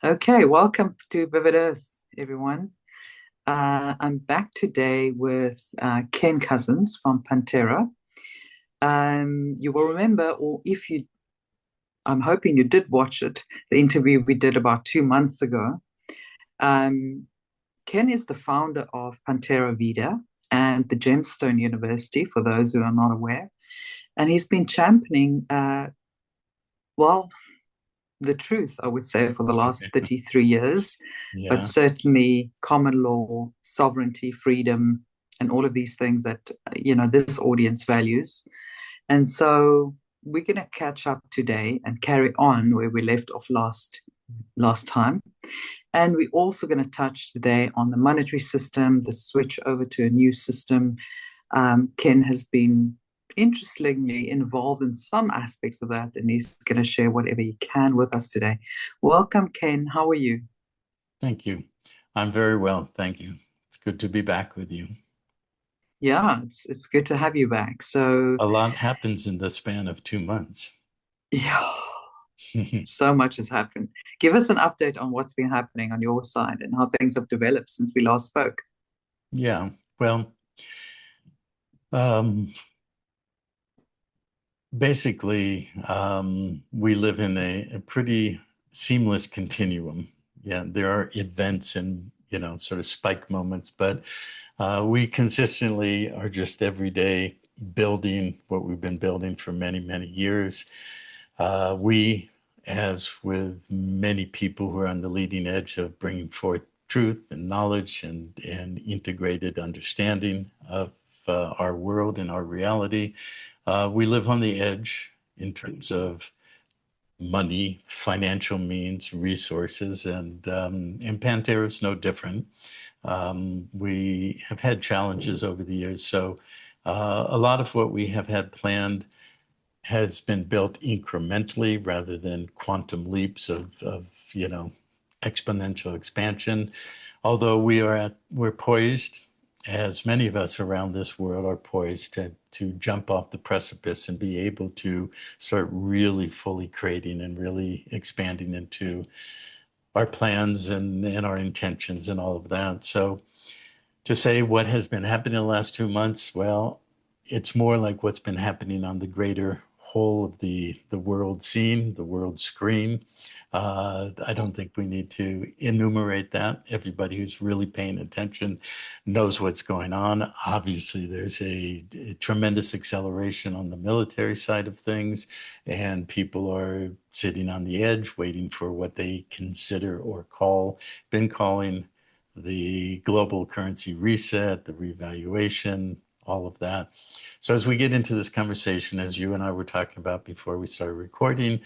Okay, welcome to Vivid Earth, everyone. I'm back today with Ken Cousins from PanTerra. You will remember, or if you, I'm hoping you did watch it, the interview we did about 2 months ago. Um, Ken is the founder of PanTerra Vida and the Gemstone University, for those who are not aware. And he's been championing, well, the truth, I would say, for the last 33 years, but Yeah. certainly common law, sovereignty, freedom, and all of these things that, this audience values. And so we're going to catch up today and carry on where we left off last time. And we're also going to touch today on the monetary system, the switch over to a new system. Ken has been interestingly involved in some aspects of that, and he's going to share whatever he can with us today. Welcome, Ken. How are you? Thank you. I'm very well. Thank you. It's good to be back with you. Yeah, it's good to have you back. So, A lot happens in the span of 2 months. yeah, so much has happened. Give us an update on what's been happening on your side and how things have developed since we last spoke. Yeah. Well, um, basically, we live in a pretty seamless continuum. Yeah, there are events and, sort of spike moments, but we consistently are just every day building what we've been building for many, many years. We, as with many people who are on the leading edge of bringing forth truth and knowledge and integrated understanding of our world and our reality, we live on the edge in terms of money, financial means, resources, and PanTerra is no different. We have had challenges over the years, so a lot of what we have had planned has been built incrementally rather than quantum leaps of exponential expansion. Although we're poised, as many of us around this world are poised to jump off the precipice and be able to start really fully creating and really expanding into our plans and our intentions and all of that. So to say what has been happening in the last 2 months, well, it's more like what's been happening on the greater whole of the world scene, the world screen. I don't think we need to enumerate that. Everybody who's really paying attention knows what's going on. Obviously, there's a tremendous acceleration on the military side of things, and people are sitting on the edge waiting for what they consider or been calling the global currency reset, the revaluation, all of that. So as we get into this conversation, as you and I were talking about before we started recording,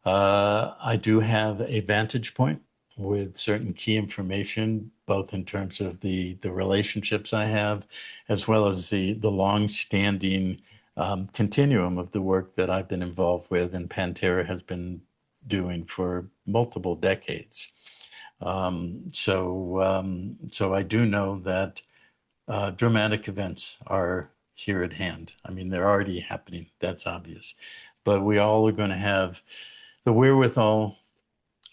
I do have a vantage point with certain key information, both in terms of the relationships I have, as well as the long-standing continuum of the work that I've been involved with and PanTerra has been doing for multiple decades. So I do know that dramatic events are here at hand. I mean, they're already happening. That's obvious. But we all are going to have the wherewithal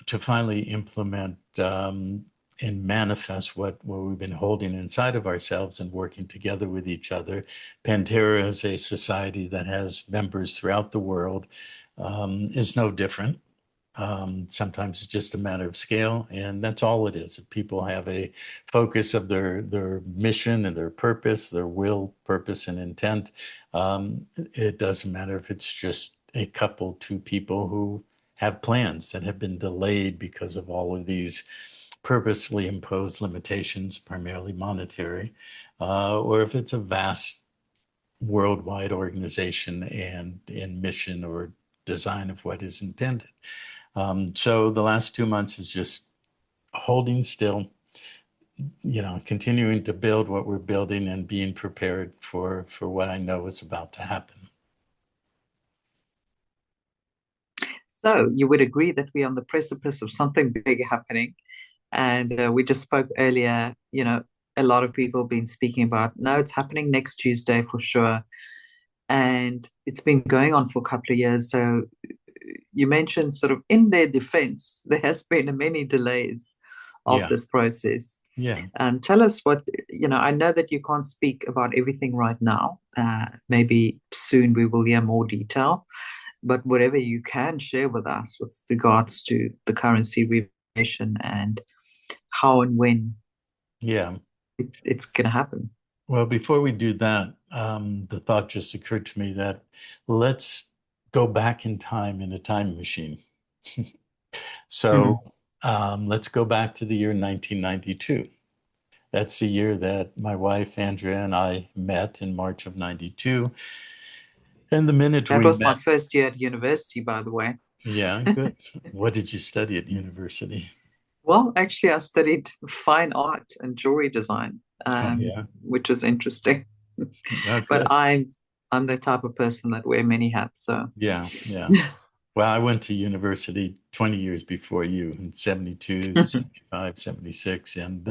to finally implement and manifest what we've been holding inside of ourselves and working together with each other. PanTerra is a society that has members throughout the world, is no different. Sometimes it's just a matter of scale, and that's all it is. If people have a focus of their mission and their purpose, their will, purpose, and intent, it doesn't matter if it's just a couple, two people who have plans that have been delayed because of all of these purposely imposed limitations, primarily monetary, or if it's a vast worldwide organization and mission or design of what is intended. So the last 2 months is just holding still, continuing to build what we're building and being prepared for what I know is about to happen. So, you would agree that we're on the precipice of something big happening. And we just spoke earlier, a lot of people have been speaking about, no, it's happening next Tuesday for sure. And it's been going on for a couple of years. So you mentioned sort of in their defense, there has been many delays of Yeah. this process. Yeah. And tell us what, I know that you can't speak about everything right now. Maybe soon we will hear more detail, but whatever you can share with us with regards to the currency revaluation and how and when Yeah. it's going to happen. Well, before we do that, the thought just occurred to me that let's go back in time in a time machine. So Hmm. let's go back to the year 1992. That's the year that my wife, Andrea, and I met in March of 92. And the minute That we was my met, first year at university, by the way. yeah, good. What did you study at university? Well, actually, I studied fine art and jewelry design, Oh, yeah. which was interesting. Oh, But good. I'm the type of person that wear many hats. So Yeah, yeah. Well, I went to university 20 years before you in 72, 75, 76, and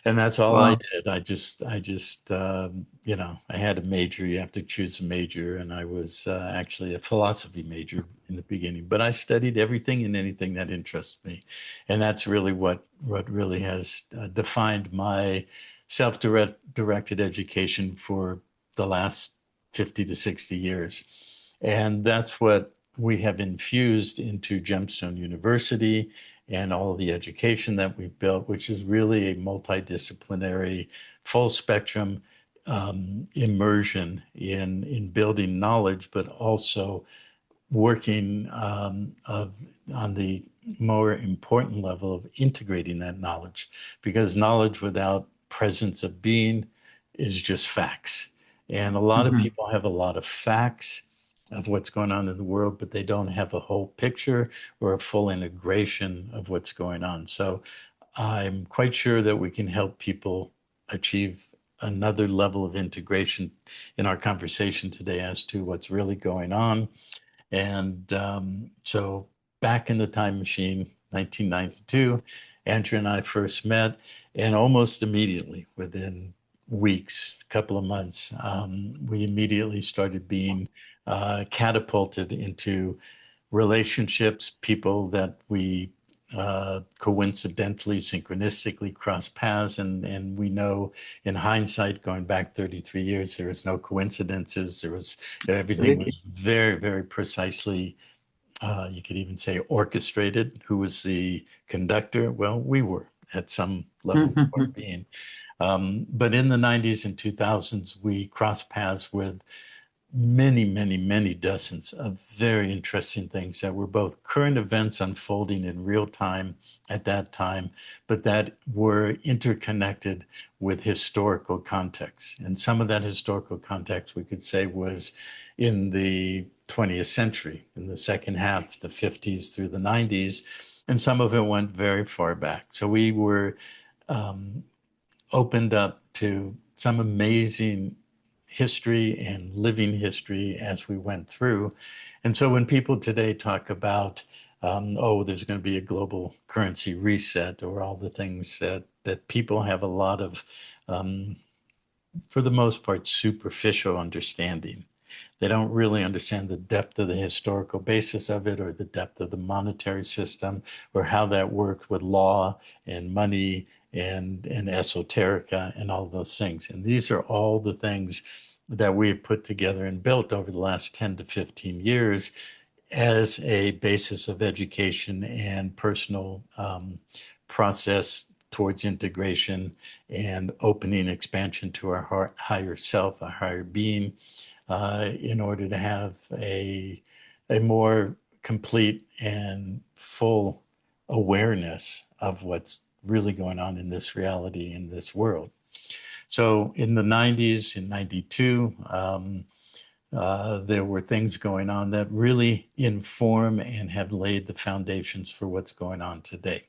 that's all I wow. did. I had a major. You have to choose a major, and I was actually a philosophy major in the beginning, but I studied everything and anything that interests me. And that's really what really has defined my self-directed education for the last 50 to 60 years. And that's what we have infused into Gemstone University and all the education that we've built, which is really a multidisciplinary, full spectrum immersion in building knowledge, but also working on the more important level of integrating that knowledge, because knowledge without presence of being is just facts. And a lot of Hmm. people have a lot of facts of what's going on in the world, but they don't have a whole picture or a full integration of what's going on. So I'm quite sure that we can help people achieve another level of integration in our conversation today as to what's really going on. And so back in the time machine, 1992, Andrew and I first met, and almost immediately, within weeks, a couple of months, we immediately started being catapulted into relationships, people that we coincidentally, synchronistically cross paths. And we know in hindsight, going back 33 years, there was no coincidences. Everything Absolutely. was very, very precisely, you could even say orchestrated. Who was the conductor? Well, we were at some level of our being. But in the 90s and 2000s, we crossed paths with many, many, many dozens of very interesting things that were both current events unfolding in real time at that time, but that were interconnected with historical context. And some of that historical context, we could say, was in the 20th century, in the second half, the 50s through the 90s, and some of it went very far back. So we were opened up to some amazing history and living history as we went through. And so when people today talk about, oh, there's going to be a global currency reset, or all the things that people have a lot of, for the most part, superficial understanding. They don't really understand the depth of the historical basis of it, or the depth of the monetary system, or how that works with law and money and esoterica and all those things. And these are all the things that we've put together and built over the last 10 to 15 years as a basis of education and personal process towards integration and opening expansion to our higher self, our higher being, in order to have a more complete and full awareness of what's really going on in this reality, in this world. So in the 90s, in 92, there were things going on that really inform and have laid the foundations for what's going on today.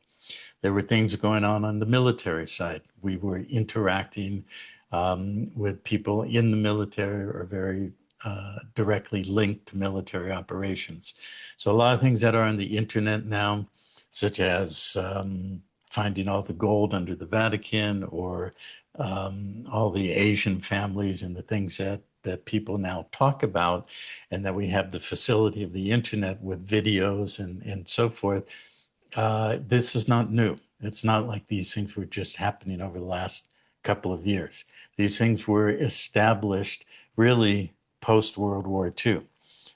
There were things going on the military side. We were interacting with people in the military, or very directly linked to military operations. So a lot of things that are on the internet now, such as finding all the gold under the Vatican, or all the Asian families and the things that people now talk about, and that we have the facility of the internet with videos and so forth. This is not new. It's not like these things were just happening over the last couple of years. These things were established really post-World War II.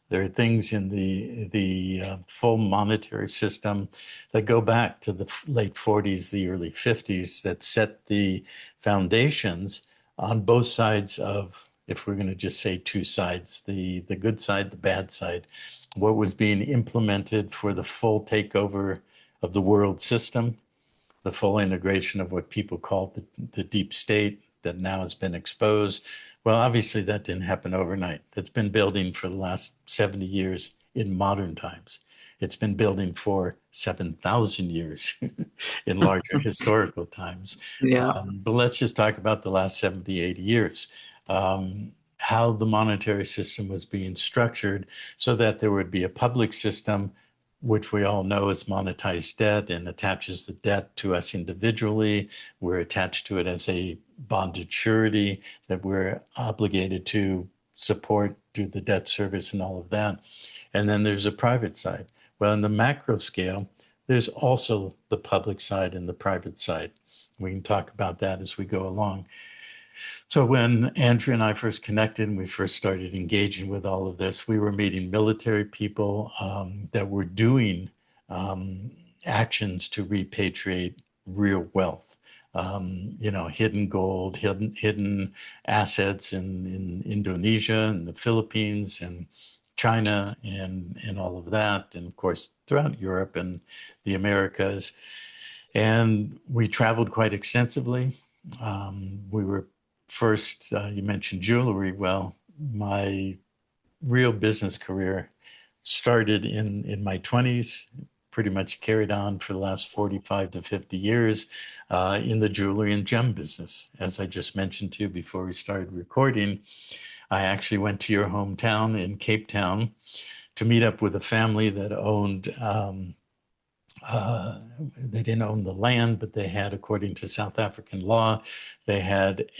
There are things in the full monetary system that go back to the late 40s, the early 50s, that set the foundations on both sides of, if we're going to just say two sides, the good side, the bad side, what was being implemented for the full takeover of the world system, the full integration of what people call the deep state that now has been exposed. Well, obviously that didn't happen overnight. That's been building for the last 70 years in modern times. It's been building for 7,000 years in larger historical times. Yeah. But let's just talk about the last 70, 80 years. How the monetary system was being structured so that there would be a public system, which we all know is monetized debt and attaches the debt to us individually. We're attached to it as a bonded surety that we're obligated to support, do the debt service and all of that. And then there's a private side. Well, in the macro scale, there's also the public side and the private side. We can talk about that as we go along. So when Andrea and I first connected and we first started engaging with all of this, we were meeting military people that were doing actions to repatriate real wealth, hidden gold, hidden assets in Indonesia and the Philippines and China and all of that. And of course, throughout Europe and the Americas. And we traveled quite extensively. We were first, you mentioned jewelry. Well, my real business career started in my 20s, pretty much carried on for the last 45 to 50 years in the jewelry and gem business. As I just mentioned to you before we started recording, I actually went to your hometown in Cape Town to meet up with a family that owned they didn't own the land, but they had, according to South African law, they had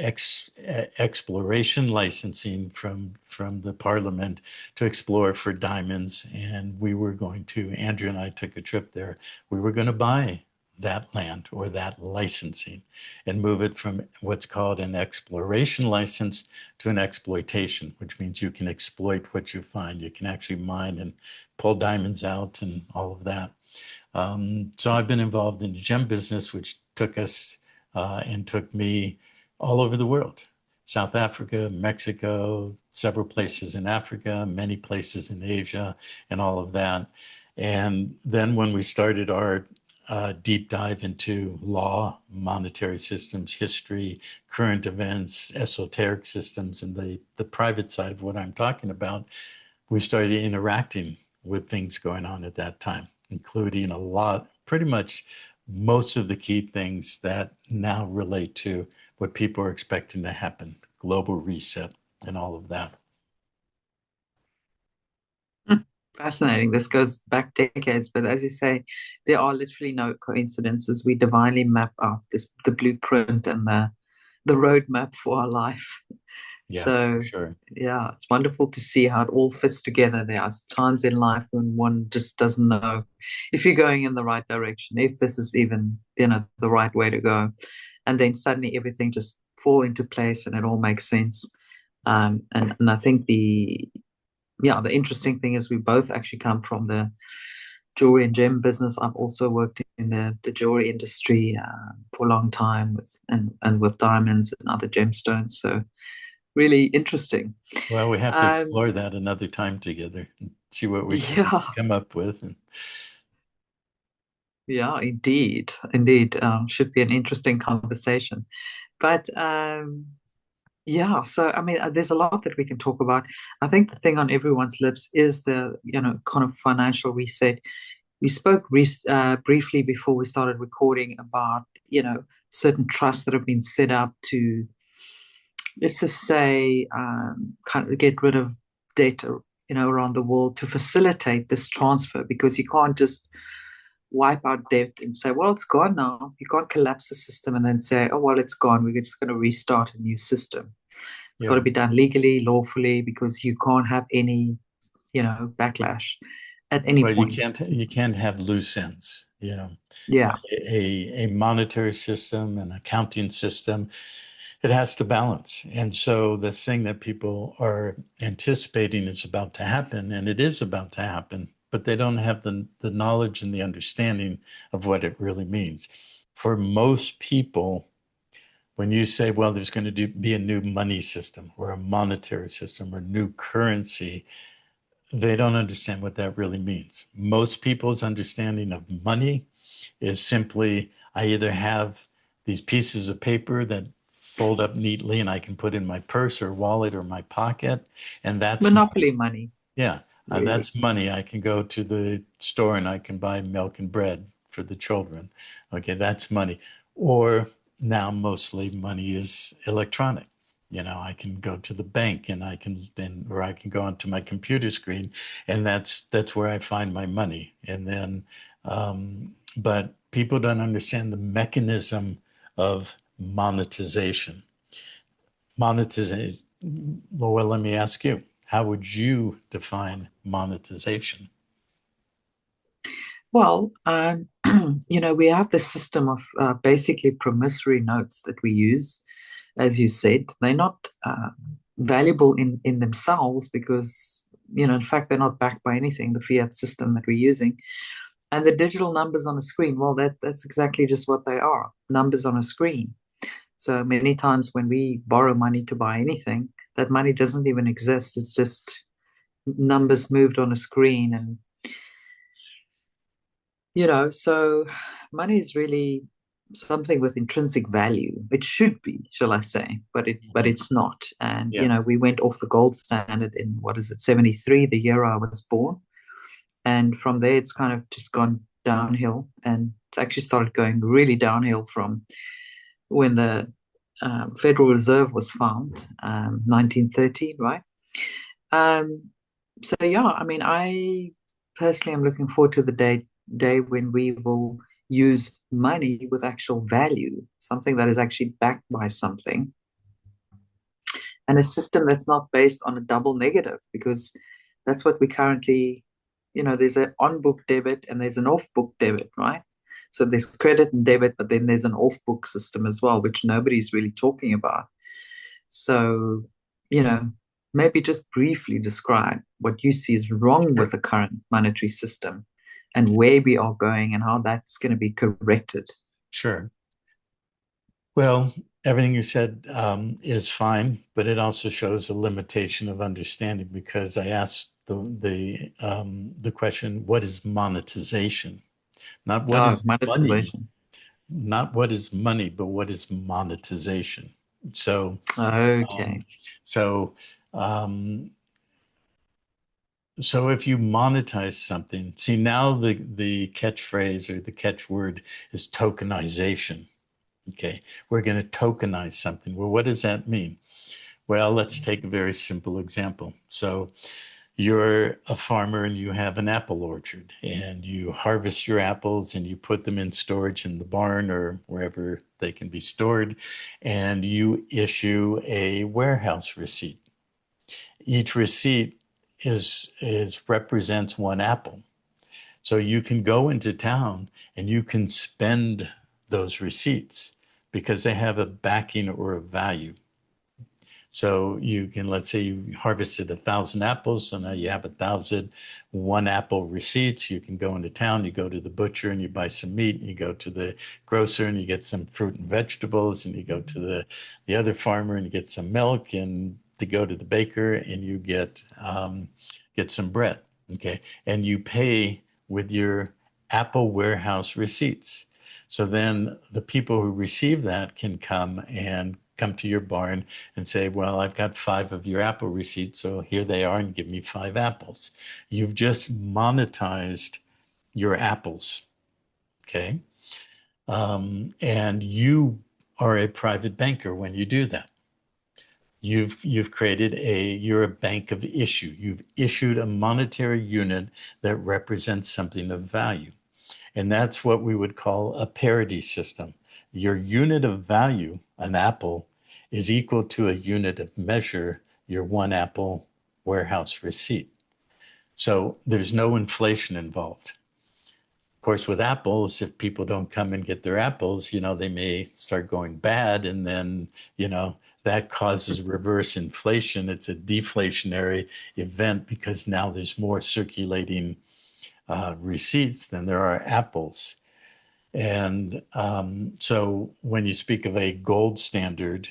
exploration licensing from the parliament to explore for diamonds. And we were going to, Andrew and I took a trip there. We were going to buy that land or that licensing and move it from what's called an exploration license to an exploitation, which means you can exploit what you find. You can actually mine and pull diamonds out and all of that. So I've been involved in the gem business, which took us and took me all over the world. South Africa, Mexico, several places in Africa, many places in Asia, and all of that. And then when we started our deep dive into law, monetary systems, history, current events, esoteric systems, and the private side of what I'm talking about, we started interacting with things going on at that time, including a lot, pretty much most of the key things that now relate to what people are expecting to happen, global reset and all of that. Fascinating. This goes back decades, but as you say, there are literally no coincidences. We divinely map out the blueprint and the roadmap for our life. Yeah, So, for sure. yeah, it's wonderful to see how it all fits together. There are times in life when one just doesn't know if you're going in the right direction, if this is even, the right way to go. And then suddenly everything just fall into place and it all makes sense. And I think the interesting thing is we both actually come from the jewelry and gem business. I've also worked in the jewelry industry for a long time with diamonds and other gemstones. So really interesting. Well, we have to explore that another time together and see what we can come up with. Yeah, indeed. Should be an interesting conversation. But so I mean, there's a lot that we can talk about. I think the thing on everyone's lips is the, kind of financial reset. We spoke briefly before we started recording about, certain trusts that have been set up to, let's just say, kind of get rid of debt, around the world to facilitate this transfer, because you can't just wipe out debt and say, well, it's gone now. You can't collapse the system and then say, oh, well, it's gone. We're just going to restart a new system. It's got to be done legally, lawfully, because you can't have any, backlash at any Well, point. you can't have loose ends, you know. Yeah. A monetary system, an accounting system, it has to balance. And so the thing that people are anticipating is about to happen, and it is about to happen, but they don't have the knowledge and the understanding of what it really means. For most people, when you say, well, there's going to be a new money system or a monetary system or new currency, they don't understand what that really means. Most people's understanding of money is simply, I either have these pieces of paper that fold up neatly and I can put in my purse or wallet or my pocket, and that's money. Monopoly money, Yeah, really. that's money. I can go to the store and I can buy milk and bread for the children. Okay, that's money. Or now mostly money is electronic. You know, I can go to the bank and I can then, or I can go onto my computer screen, and that's where I find my money. And then, but people don't understand the mechanism of monetization. Monetization. Well, let me ask you, how would you define monetization? Well, we have this system of basically promissory notes that we use, as you said. They're not valuable in themselves because, in fact, they're not backed by anything, the fiat system that we're using. And the digital numbers on a screen, well, that's exactly just what they are, numbers on a screen. So many times when we borrow money to buy anything, that money doesn't even exist. It's just numbers moved on a screen. And, so money is really something with intrinsic value. It should be, shall I say, but Mhm. it's not. And, Yeah, we went off the gold standard in, what is it, 73, the year I was born. And from there, it's kind of just gone downhill. And it's actually started going really downhill from when the Federal Reserve was found, 1930, right? Um, so yeah, I mean, I personally am looking forward to the day when we will use money with actual value, something that is actually backed by something, and a system that's not based on a double negative, because that's what we currently, there's an on-book debit and there's an off-book debit, right? So there's credit and debit, but then there's an off-book system as well, which nobody's really talking about. So, you know, maybe just briefly describe what you see is wrong with sure. the current monetary system and where we are going and how that's going to be corrected. Sure. Well, everything you said is fine, but it also shows a limitation of understanding because I asked the question, what is monetization? Not what Oh, is money, monetization. not what is money, but what is monetization. So, um, Okay. so, um, so if you monetize something, see now the catchphrase or the catchword is tokenization. Okay, we're going to tokenize something. Well, what does that mean? Well, let's take a very simple example. So you're a farmer and you have an apple orchard and you harvest your apples and you put them in storage in the barn or wherever they can be stored, and you issue a warehouse receipt. Each receipt is represents one apple. So you can go into town and you can spend those receipts because they have a backing or a value. So you can, let's say you harvested 1,000 apples, so now you have 1,001 apple receipts. You can go into town, you go to the butcher and you buy some meat, and you go to the grocer and you get some fruit and vegetables, and you go to the other farmer and you get some milk, and to go to the baker and you get some bread. Okay. And you pay with your Apple warehouse receipts. So then the people who receive that can come to your barn and say, well, I've got 5 of your apple receipts, so here they are, and give me 5 apples. You've just monetized your apples, okay? And you are a private banker when you do that. You've created you're a bank of issue. You've issued a monetary unit that represents something of value. And that's what we would call a parity system. Your unit of value, an apple, is equal to a unit of measure, your one apple warehouse receipt. So there's no inflation involved. Of course, with apples, if people don't come and get their apples, they may start going bad, and then, that causes reverse inflation. It's a deflationary event because now there's more circulating receipts than there are apples. And so when you speak of a gold standard,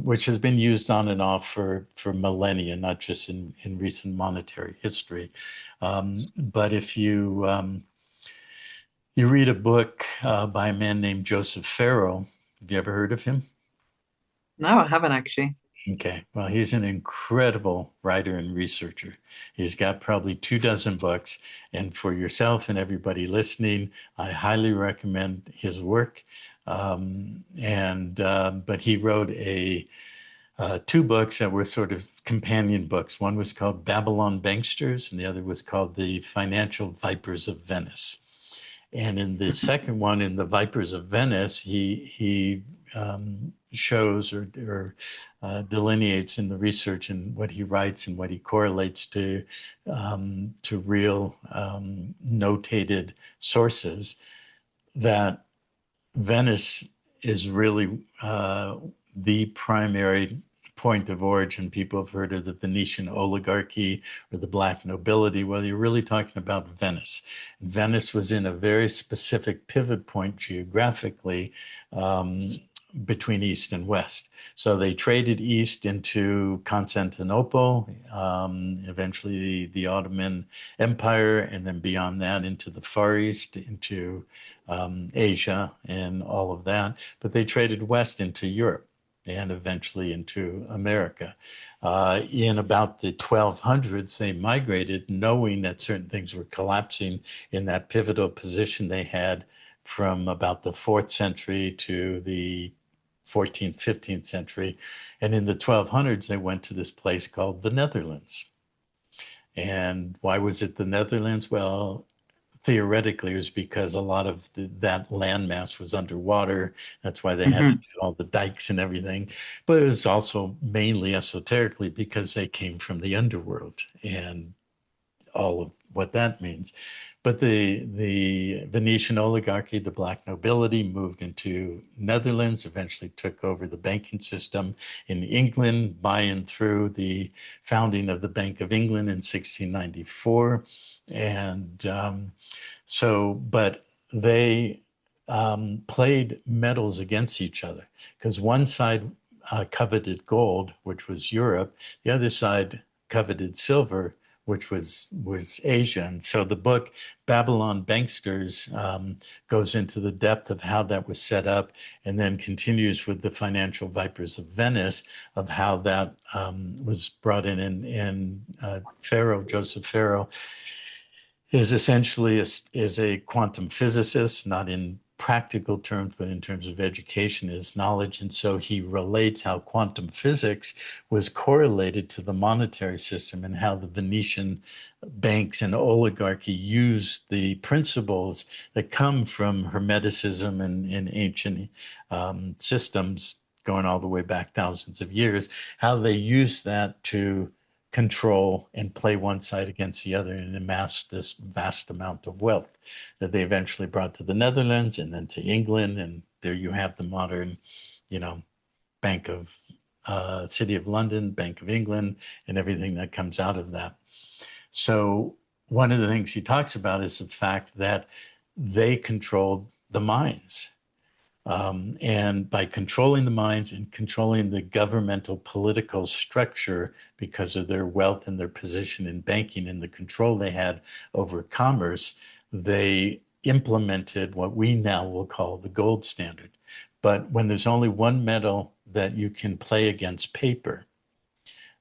which has been used on and off for millennia, not just in recent monetary history. But if you read a book by a man named Joseph Farrell, have you ever heard of him? No, I haven't actually. Okay, well, he's an incredible writer and researcher. He's got probably 24 books. And for yourself and everybody listening, I highly recommend his work. But he wrote two books that were sort of companion books. One was called Babylon Banksters, and the other was called The Financial Vipers of Venice. And in the second one, in The Vipers of Venice, he shows or delineates in the research and what he writes and what he correlates to real notated sources, that Venice is really the primary point of origin. People have heard of the Venetian oligarchy or the black nobility. Well, you're really talking about Venice. Venice was in a very specific pivot point geographically between East and West. So they traded East into Constantinople, eventually the Ottoman Empire, and then beyond that into the Far East, into Asia and all of that. But they traded West into Europe and eventually into America. In about the 1200s, they migrated knowing that certain things were collapsing in that pivotal position they had from about the 4th century to the 14th, 15th century. And in the 1200s, they went to this place called the Netherlands. And why was it the Netherlands? Well, theoretically, it was because a lot of that landmass was underwater. That's why they had to do all the dikes and everything. But it was also mainly esoterically because they came from the underworld and all of what that means. But the Venetian oligarchy, the black nobility, moved into Netherlands, eventually took over the banking system in England by and through the founding of the Bank of England in 1694. And but they played metals against each other because one side coveted gold, which was Europe. The other side coveted silver, which was Asia. And so the book Babylon Banksters goes into the depth of how that was set up, and then continues with the Financial Vipers of Venice of how that was brought in. And Farrell, Joseph Farrell, is essentially is a quantum physicist, not in practical terms, but in terms of education, his knowledge. And so he relates how quantum physics was correlated to the monetary system and how the Venetian banks and oligarchy used the principles that come from Hermeticism and ancient systems going all the way back thousands of years, how they used that to control and play one side against the other and amass this vast amount of wealth that they eventually brought to the Netherlands and then to England. And there you have the modern, Bank of City of London, Bank of England, and everything that comes out of that. So one of the things he talks about is the fact that they controlled the mines. And by controlling the mines and controlling the governmental political structure because of their wealth and their position in banking and the control they had over commerce, they implemented what we now will call the gold standard. But when there's only one metal that you can play against paper,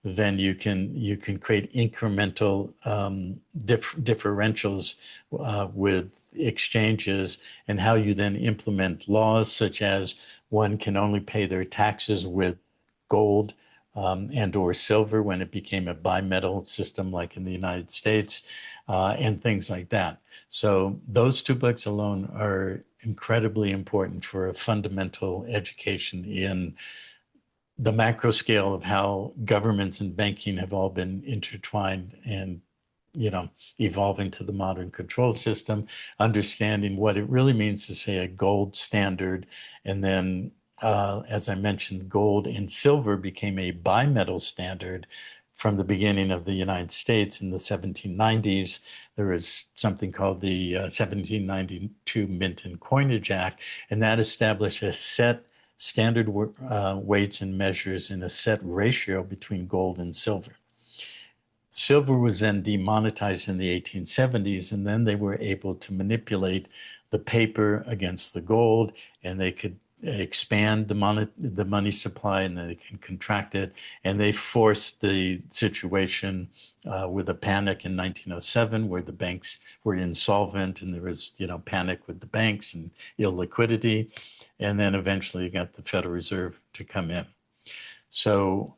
then you can create incremental differentials with exchanges, and how you then implement laws such as one can only pay their taxes with gold and or silver when it became a bimetal system like in the United States, and things like that. So those two books alone are incredibly important for a fundamental education in the macro scale of how governments and banking have all been intertwined and, evolving to the modern control system, understanding what it really means to say a gold standard. And then, as I mentioned, gold and silver became a bimetal standard from the beginning of the United States in the 1790s. There was something called the 1792 Mint and Coinage Act, and that established a set standard weights and measures in a set ratio between gold and silver. Silver was then demonetized in the 1870s, and then they were able to manipulate the paper against the gold, and they could expand the money supply, and then they can contract it. And they forced the situation with a panic in 1907, where the banks were insolvent, and there was, panic with the banks and illiquidity. And then eventually got the Federal Reserve to come in. So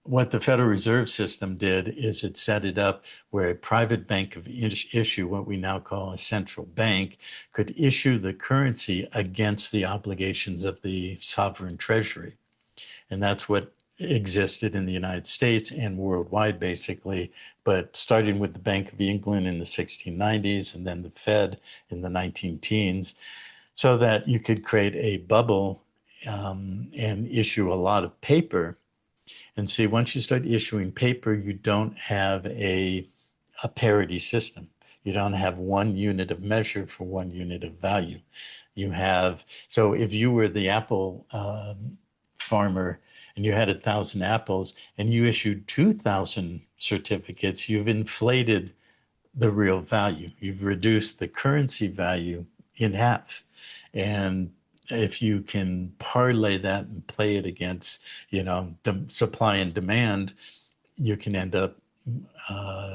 what the Federal Reserve System did is it set it up where a private bank could issue what we now call a central bank, could issue the currency against the obligations of the sovereign treasury. And that's what existed in the United States and worldwide, basically, but starting with the Bank of England in the 1690s and then the Fed in the 19-teens, so that you could create a bubble and issue a lot of paper. And see, once you start issuing paper, you don't have a parity system. You don't have one unit of measure for one unit of value. So if you were the apple farmer and you had 1,000 apples and you issued 2,000 certificates, you've inflated the real value. You've reduced the currency value in half. And if you can parlay that and play it against, supply and demand, you can end up,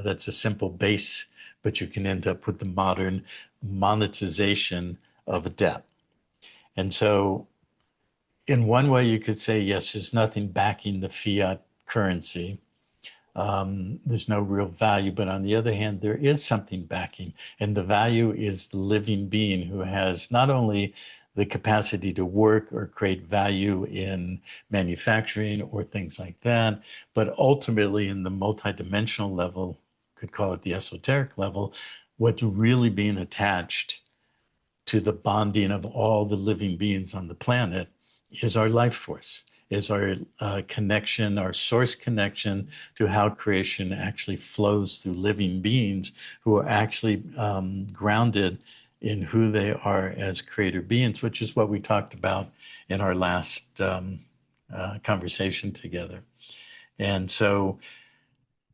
that's a simple base, but you can end up with the modern monetization of debt. And so in one way, you could say, yes, there's nothing backing the fiat currency. There's no real value, but on the other hand, there is something backing, and the value is the living being who has not only the capacity to work or create value in manufacturing or things like that, but ultimately in the multidimensional level, could call it the esoteric level, what's really being attached to the bonding of all the living beings on the planet is our life force, is our connection, our source connection to how creation actually flows through living beings who are actually grounded in who they are as creator beings, which is what we talked about in our last conversation together. And so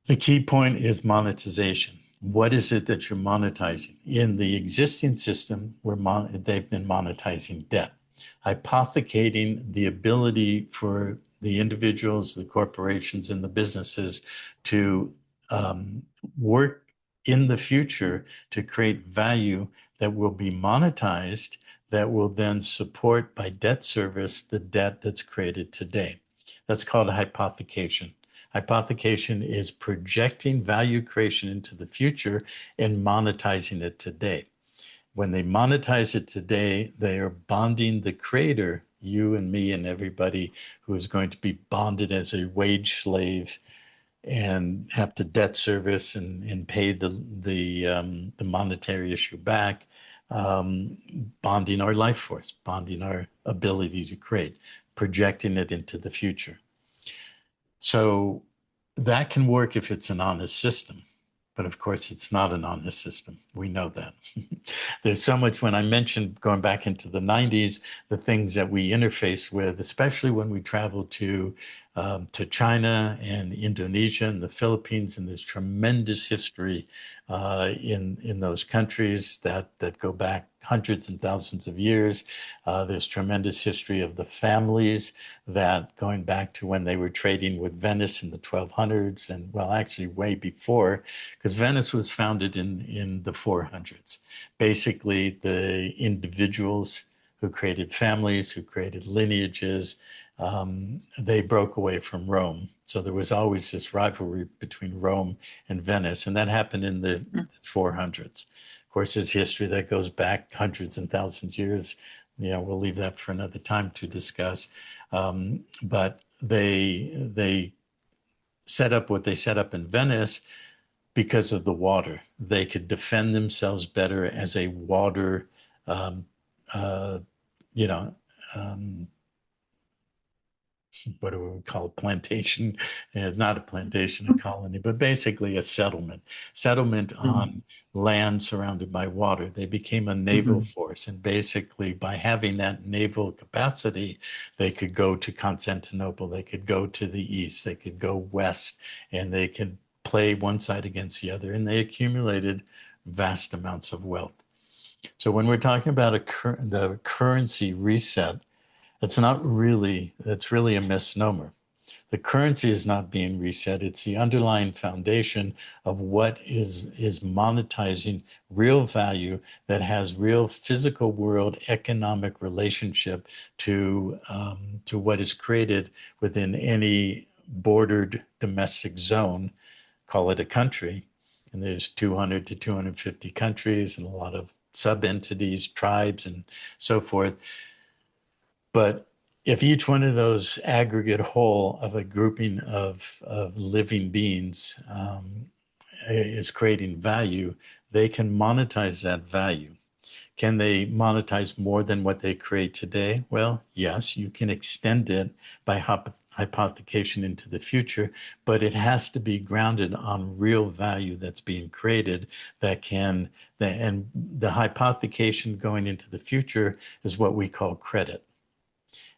the key point is monetization. What is it that you're monetizing? In the existing system, they've been monetizing debt, hypothecating the ability for the individuals, the corporations, and the businesses to work in the future to create value that will be monetized, that will then support by debt service the debt that's created today. That's called a hypothecation. Hypothecation is projecting value creation into the future and monetizing it today. When they monetize it today, they are bonding the creator, you and me and everybody who is going to be bonded as a wage slave and have to debt service and pay the monetary issue back, bonding our life force, bonding our ability to create, projecting it into the future. So that can work if it's an honest system. But of course, it's not an honest system. We know that. There's so much, when I mentioned going back into the 90s, the things that we interface with, especially when we travel to China and Indonesia and the Philippines, and there's tremendous history in those countries that go back hundreds and thousands of years. There's tremendous history of the families that going back to when they were trading with Venice in the 1200s, and well, actually way before, because Venice was founded in the 400s. Basically, the individuals who created families, who created lineages, they broke away from Rome. So there was always this rivalry between Rome and Venice, and that happened in the 400s. Of course, there's history that goes back hundreds and thousands of years. We'll leave that for another time to discuss. But they set up what they set up in Venice because of the water. They could defend themselves better as a water, um, uh, you know, um, what do we call it? Plantation, not a plantation, a colony, but basically a settlement Mm. on land surrounded by water. They became a naval Mhm. force. And basically, by having that naval capacity, they could go to Constantinople, they could go to the east, they could go west, and they could play one side against the other. And they accumulated vast amounts of wealth. So when we're talking about the currency reset, it's really a misnomer. The currency is not being reset. It's the underlying foundation of what is monetizing real value that has real physical world economic relationship to what is created within any bordered domestic zone, call it a country. And there's 200 to 250 countries and a lot of sub-entities, tribes, and so forth. But if each one of those aggregate whole of a grouping of living beings is creating value, they can monetize that value. Can they monetize more than what they create today? Well, yes, you can extend it by hypothecation into the future, but it has to be grounded on real value that's being created and the hypothecation going into the future is what we call credit.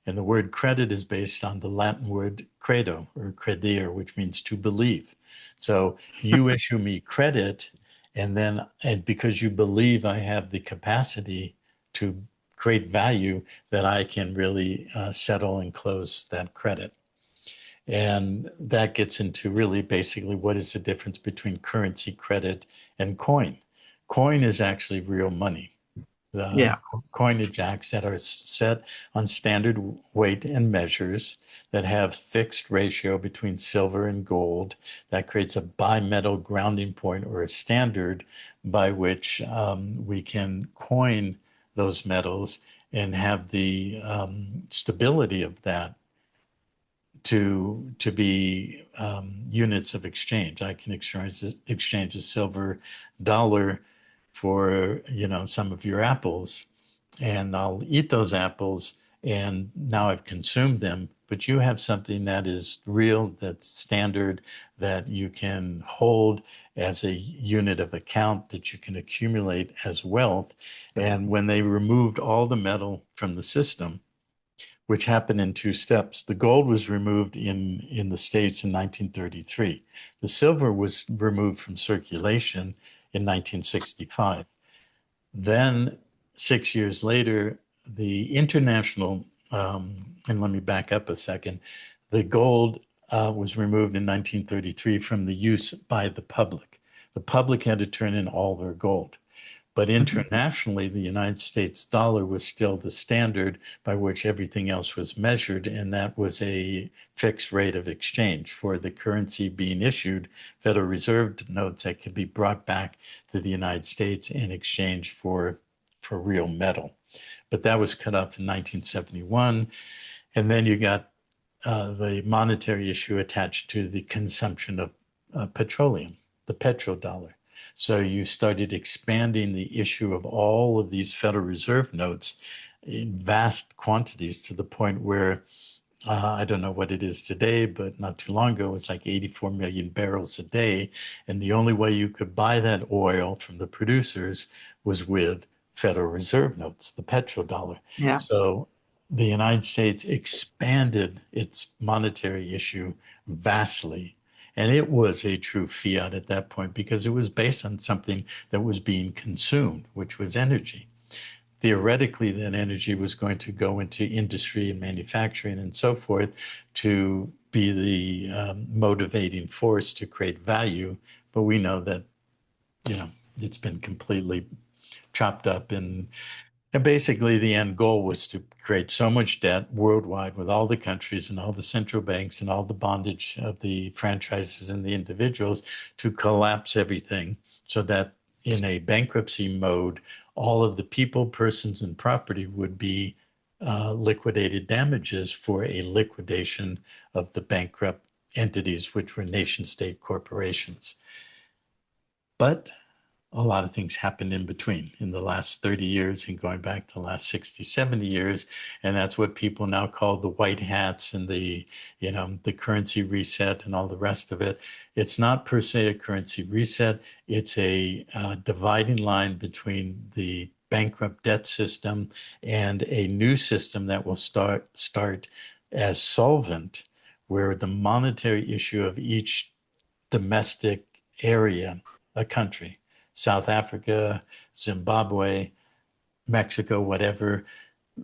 And the word credit is based on the Latin word credo or credere, which means to believe. So you issue me credit, and because you believe I have the capacity to create value, that I can really settle and close that credit. And that gets into really basically what is the difference between currency, credit, and coin. Coin is actually real money. The Yeah. coinage acts that are set on standard weight and measures that have fixed ratio between silver and gold that creates a bimetal grounding point or a standard by which we can coin those metals and have the stability of that to be units of exchange. I can exchange a silver dollar for some of your apples, and I'll eat those apples, and now I've consumed them. But you have something that is real, that's standard, that you can hold as a unit of account that you can accumulate as wealth. And when they removed all the metal from the system, which happened in two steps. The gold was removed in the States in 1933. The silver was removed from circulation in 1965. Then 6 years later, the international, and let me back up a second, the gold was removed in 1933 from the use by the public. The public had to turn in all their gold. But Mhm. internationally, the United States dollar was still the standard by which everything else was measured, and that was a fixed rate of exchange for the currency being issued, Federal Reserve notes that could be brought back to the United States in exchange for real metal. But that was cut off in 1971. And then you got the monetary issue attached to the consumption of petroleum, the petrodollar. So you started expanding the issue of all of these Federal Reserve notes in vast quantities to the point where I don't know what it is today, but not too long ago, it's like 84 million barrels a day. And the only way you could buy that oil from the producers was with Federal Reserve notes, the petrodollar. Yeah. So the United States expanded its monetary issue vastly. And it was a true fiat at that point because it was based on something that was being consumed, which was energy. Theoretically, that energy was going to go into industry and manufacturing and so forth to be the motivating force to create value. But we know that, it's been completely chopped up. And basically, the end goal was to create so much debt worldwide with all the countries and all the central banks and all the bondage of the franchises and the individuals to collapse everything so that in a bankruptcy mode, all of the people, persons, and property would be liquidated damages for a liquidation of the bankrupt entities, which were nation-state corporations. But a lot of things happened in between in the last 30 years and going back to the last 60, 70 years. And that's what people now call the white hats and the currency reset and all the rest of it. It's not per se a currency reset. It's a dividing line between the bankrupt debt system and a new system that will start as solvent, where the monetary issue of each domestic area, a country, South Africa, Zimbabwe, Mexico, whatever,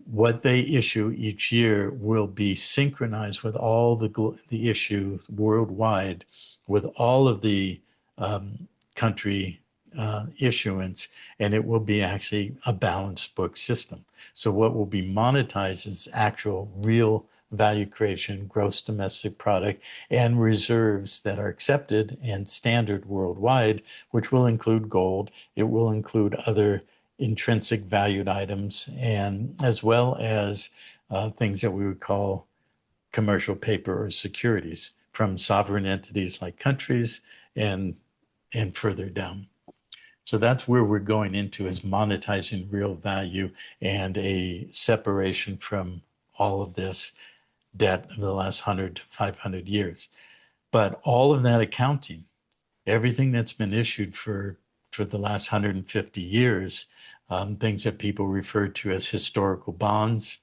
what they issue each year will be synchronized with all the issue worldwide, with all of the country issuance, and it will be actually a balanced book system. So what will be monetized is actual real value creation, gross domestic product, and reserves that are accepted and standard worldwide, which will include gold. It will include other intrinsic valued items, and as well as things that we would call commercial paper or securities from sovereign entities like countries and further down. So that's where we're going into, is monetizing real value and a separation from all of this debt of the last 100 to 500 years. But all of that accounting, everything that's been issued for the last 150 years, things that people refer to as historical bonds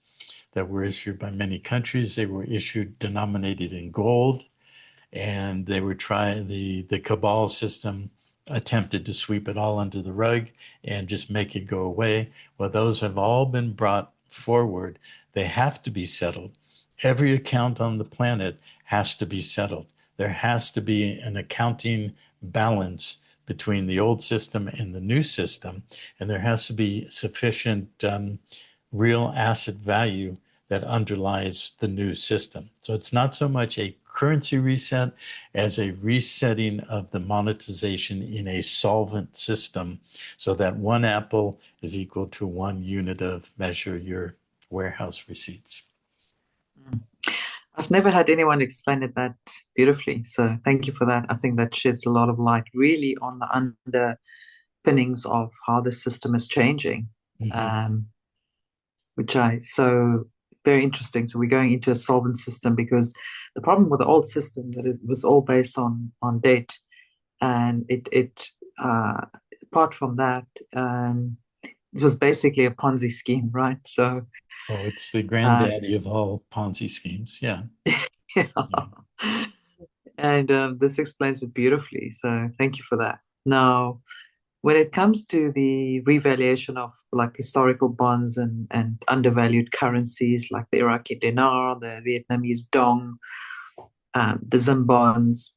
that were issued by many countries, they were issued denominated in gold, and they were the cabal system attempted to sweep it all under the rug and just make it go away. Well, those have all been brought forward. They have to be settled. Every account on the planet has to be settled. There has to be an accounting balance between the old system and the new system, and there has to be sufficient real asset value that underlies the new system. So it's not so much a currency reset as a resetting of the monetization in a solvent system, so that one apple is equal to 1 unit of measure your warehouse receipts. I've never had anyone explain it that beautifully. So thank you for that. I think that sheds a lot of light really on the underpinnings of how the system is changing, which so very interesting. So we're going into a solvent system, because the problem with the old system that it was all based on debt, and it apart from that, it was basically a Ponzi scheme, right? So it's the granddaddy of all Ponzi schemes. Yeah. Yeah. And this explains it beautifully. So thank you for that. Now, when it comes to the revaluation of like historical bonds and undervalued currencies like the Iraqi dinar, the Vietnamese dong, the Zim bonds,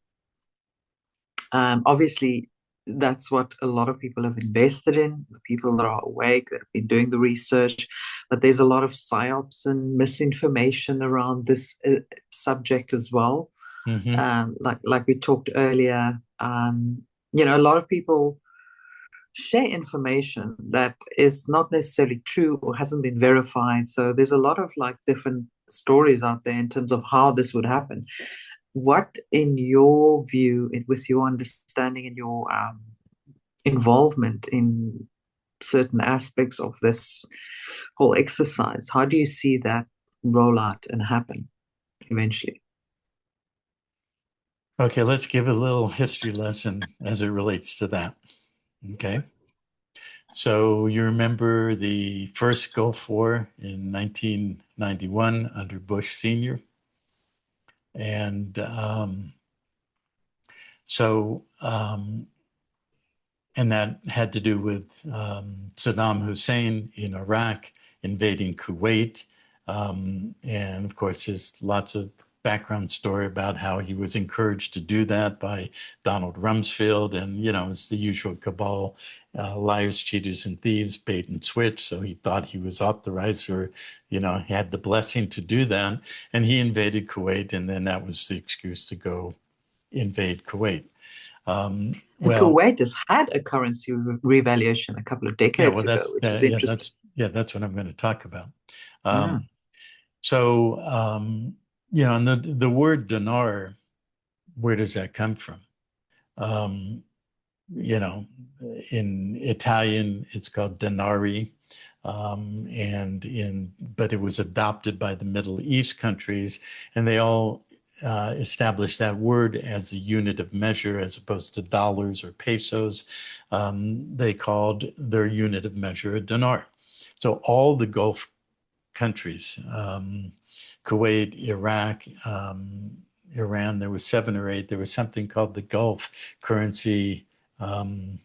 obviously that's what a lot of people have invested in, the people that are awake, that have been doing the research. But there's a lot of psyops and misinformation around this subject as well. Like we talked earlier, a lot of people share information that is not necessarily true or hasn't been verified. So there's a lot of like different stories out there in terms of how this would happen. What, in your view, with your understanding and your involvement in certain aspects of this whole exercise, how do you see that roll out and happen eventually? Okay, let's give a little history lesson as it relates to that. Okay. So you remember the first Gulf War in 1991 under Bush Sr. And and that had to do with Saddam Hussein in Iraq invading Kuwait. And of course, there's lots of background story about how he was encouraged to do that by Donald Rumsfeld. And, it's the usual cabal, liars, cheaters, and thieves, bait and switch. So he thought he was authorized or, had the blessing to do that. And he invaded Kuwait. And then that was the excuse to go invade Kuwait. Kuwait has had a currency revaluation a couple of decades ago, which is interesting. That's what I'm going to talk about. Um, Mm. so, and the word dinar, where does that come from? Um, you know, in Italian, it's called denari. But it was adopted by the Middle East countries, and they all established that word as a unit of measure as opposed to dollars or pesos. They called their unit of measure a dinar. So all the Gulf countries, Kuwait, Iraq, Iran, there was 7 or 8. There was something called the Gulf Currency um,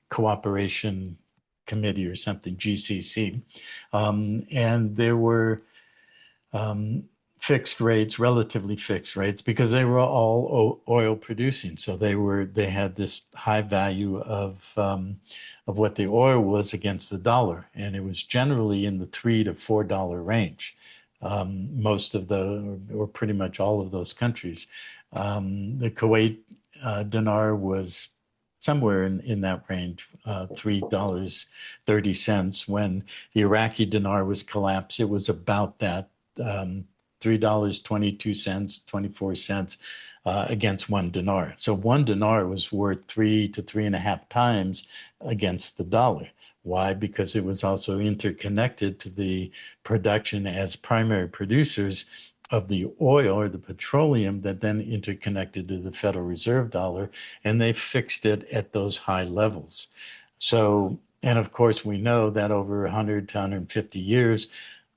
Cooperation Committee or something, GCC. And there were um, fixed rates, relatively fixed rates, because they were all oil producing. So they had this high value of what the oil was against the dollar, and it was generally in the $3 to $4 range. Most of or pretty much all of those countries. The Kuwait dinar was somewhere in that range, $3.30. When the Iraqi dinar was collapsed, it was about that, $3.22, 24 cents against one dinar. So one dinar was worth 3 to 3.5 times against the dollar. Why? Because it was also interconnected to the production as primary producers of the oil or the petroleum that then interconnected to the Federal Reserve dollar, and they fixed it at those high levels. So, and of course, we know that over 100 to 150 years,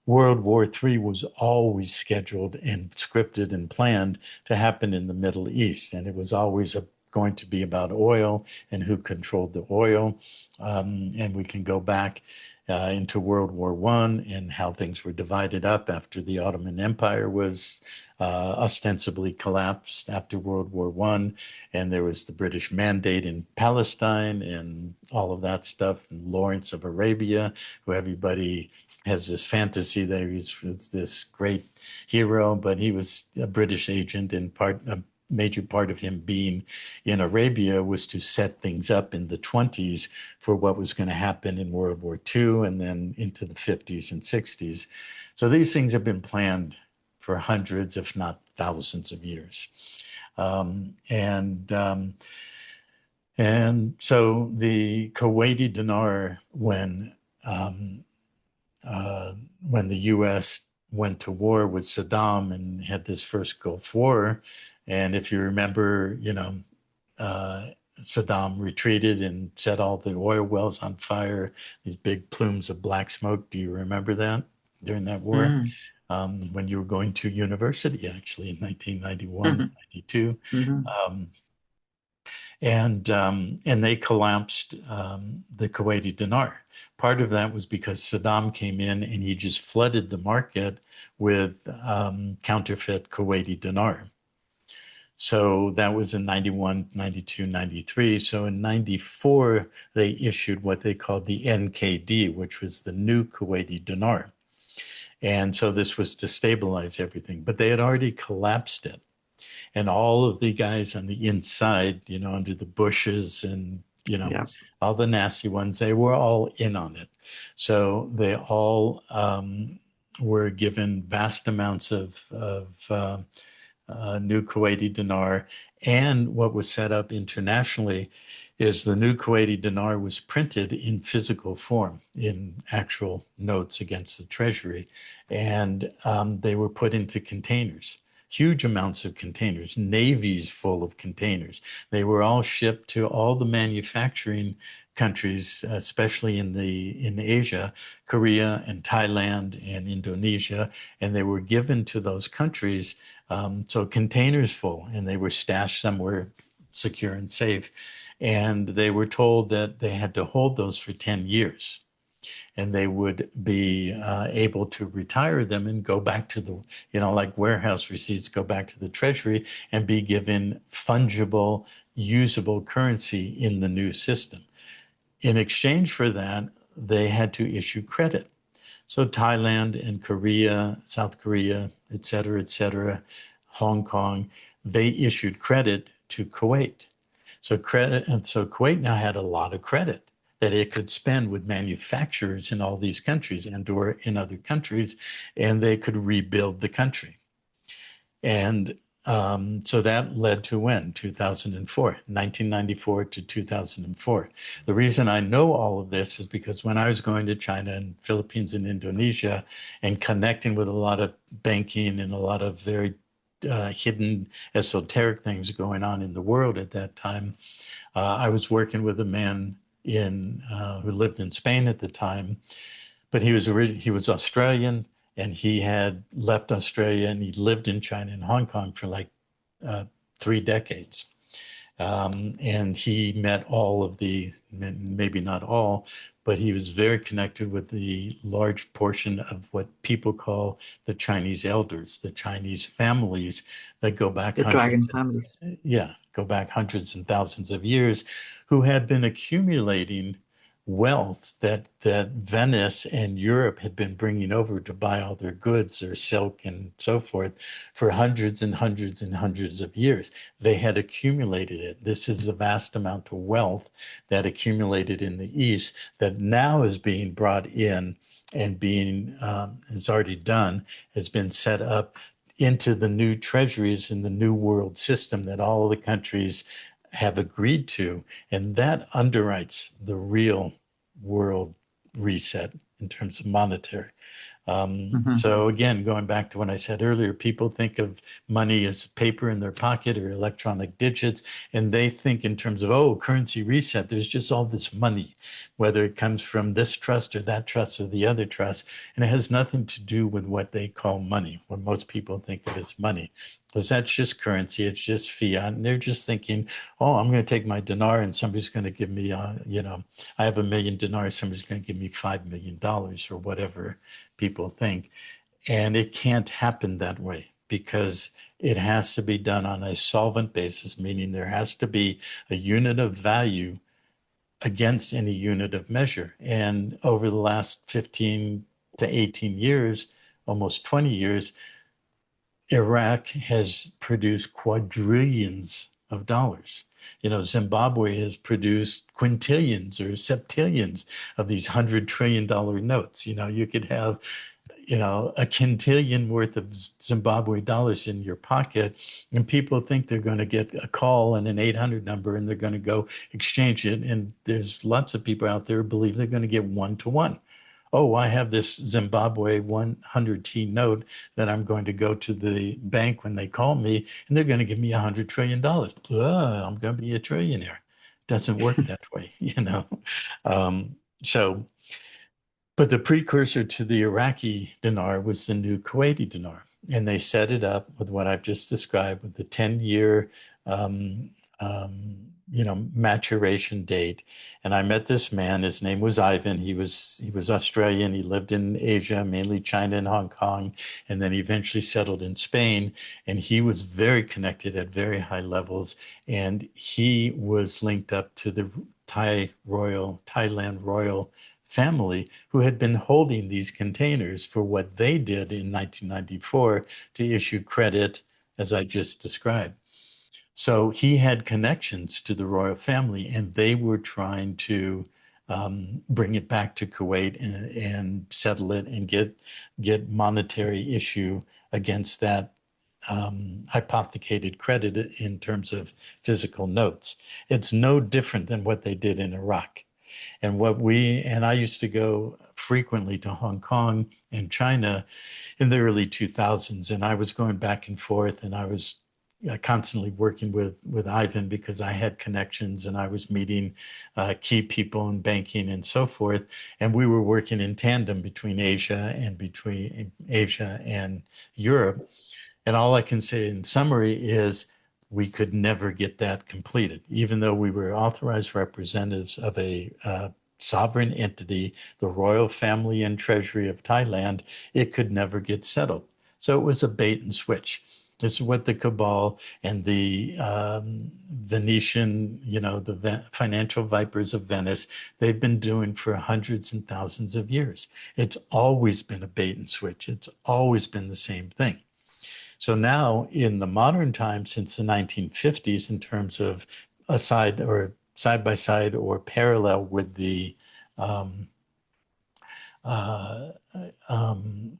World War III was always scheduled and scripted and planned to happen in the Middle East. And it was always going to be about oil and who controlled the oil. And we can go back into World War I and how things were divided up after the Ottoman Empire was ostensibly collapsed after World War I. And there was the British Mandate in Palestine and all of that stuff. And Lawrence of Arabia, who everybody has this fantasy that he's this great hero, but he was a British agent, and a major part of him being in Arabia was to set things up in the 20s for what was going to happen in World War II and then into the 50s and 60s. So these things have been planned for hundreds, if not thousands of years. And so the Kuwaiti dinar, when the U.S. went to war with Saddam and had this first Gulf War, and if you remember, Saddam retreated and set all the oil wells on fire, these big plumes of black smoke. Do you remember that during that war? Mm. When you were going to university, actually, in 1991, Mhm. 92. Mhm. And they collapsed the Kuwaiti dinar. Part of that was because Saddam came in and he just flooded the market with counterfeit Kuwaiti dinar. So that was in 91, 92, 93. So in 94, they issued what they called the NKD, which was the new Kuwaiti dinar. And so this was to stabilize everything, but they had already collapsed it. And all of the guys on the inside, under the bushes and, Yeah. all the nasty ones, they were all in on it. So they all were given vast amounts of new Kuwaiti dinar. And what was set up internationally is the new Kuwaiti dinar was printed in physical form, in actual notes against the treasury. And they were put into containers, huge amounts of containers, navies full of containers. They were all shipped to all the manufacturing countries, especially in Asia, Korea and Thailand and Indonesia, and they were given to those countries. So containers full, and they were stashed somewhere secure and safe. And they were told that they had to hold those for 10 years. And they would be able to retire them and go back to like warehouse receipts, go back to the treasury and be given fungible, usable currency in the new system. In exchange for that, they had to issue credit. So Thailand and Korea, South Korea, et cetera, Hong Kong, they issued credit to Kuwait. So Kuwait now had a lot of credit that it could spend with manufacturers in all these countries and or in other countries, and they could rebuild the country. And so that led to when? 2004, 1994 to 2004. The reason I know all of this is because when I was going to China and Philippines and Indonesia and connecting with a lot of banking and a lot of very hidden esoteric things going on in the world at that time, I was working with a man who lived in Spain at the time, but he was Australian, and he had left Australia and he lived in China and Hong Kong for like 3 decades. And he met all of maybe not all, but he was very connected with the large portion of what people call the Chinese elders, the Chinese families that go back The dragon families. go back hundreds and thousands of years, who had been accumulating wealth that Venice and Europe had been bringing over to buy all their goods, their silk and so forth, for hundreds and hundreds and hundreds of years. They had accumulated it. This is a vast amount of wealth that accumulated in the East that now is being brought in and being, is already done, has been set up into the new treasuries in the new world system that all the countries have agreed to, and that underwrites the real world reset in terms of monetary. So again, going back to what I said earlier, people think of money as paper in their pocket or electronic digits, and they think in terms of, oh, currency reset, there's just all this money, whether it comes from this trust or that trust or the other trust, and it has nothing to do with what they call money, what most people think of as money. Because that's just currency, it's just fiat, and they're just thinking, oh, I'm going to take my dinar and somebody's going to give me, I have $1 million, somebody's going to give me $5 million or whatever people think. And it can't happen that way because it has to be done on a solvent basis, meaning there has to be a unit of value against any unit of measure. And over the last 15 to 18 years, almost 20 years, Iraq has produced quadrillions of dollars. Zimbabwe has produced quintillions or septillions of these $100 trillion notes. You could have, a quintillion worth of Zimbabwe dollars in your pocket, and people think they're going to get a call and an 800 number and they're going to go exchange it. And there's lots of people out there who believe they're going to get 1-to-1. Oh, I have this Zimbabwe 100T note that I'm going to go to the bank when they call me, and they're going to give me $100 trillion. I'm going to be a trillionaire. Doesn't work that way, But the precursor to the Iraqi dinar was the new Kuwaiti dinar. And they set it up with what I've just described, with the 10-year maturation date. And I met this man. His name was Ivan. He was Australian. He lived in Asia, mainly China and Hong Kong, and then he eventually settled in Spain. And he was very connected at very high levels. And he was linked up to the Thailand royal family, who had been holding these containers for what they did in 1994 to issue credit, as I just described. So he had connections to the royal family, and they were trying to bring it back to Kuwait and settle it and get monetary issue against that hypothecated credit in terms of physical notes. It's no different than what they did in Iraq. And I used to go frequently to Hong Kong and China in the early 2000s, and I was going back and forth, and I was constantly working with Ivan because I had connections and I was meeting key people in banking and so forth. And we were working in tandem between Asia and Europe. And all I can say in summary is we could never get that completed, even though we were authorized representatives of a sovereign entity, the royal family and treasury of Thailand. It could never get settled. So it was a bait and switch. This is what the cabal and the Venetian, the financial vipers of Venice, they've been doing for hundreds and thousands of years. It's always been a bait and switch. It's always been the same thing. So now in the modern time, since the 1950s, in terms of side by side or parallel with the um, uh, um,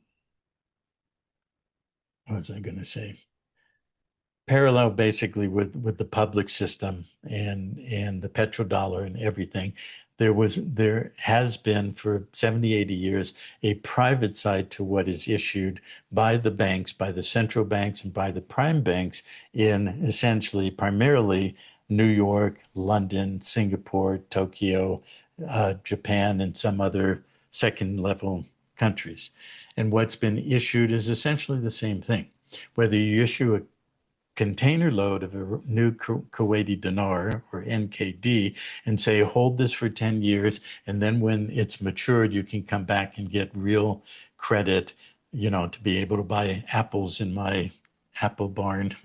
what was I going to say? Parallel basically with the public system and the petrodollar and everything. There has been for 70, 80 years a private side to what is issued by the banks, by the central banks and by the prime banks in essentially primarily New York, London, Singapore, Tokyo, Japan, and some other second level countries. And what's been issued is essentially the same thing. Whether you issue a container load of a new Kuwaiti dinar or NKD and say, hold this for 10 years. And then when it's matured, you can come back and get real credit, to be able to buy apples in my apple barn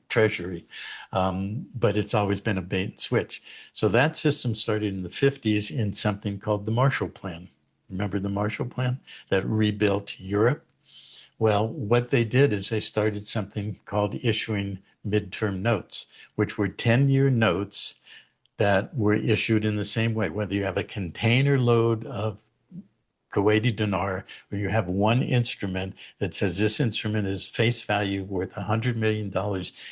treasury. But it's always been a bait and switch. So that system started in the 50s in something called the Marshall Plan. Remember the Marshall Plan that rebuilt Europe? Well, what they did is they started something called issuing midterm notes, which were 10-year notes that were issued in the same way, whether you have a container load of Kuwaiti dinar, or you have one instrument that says this instrument is face value worth $100 million,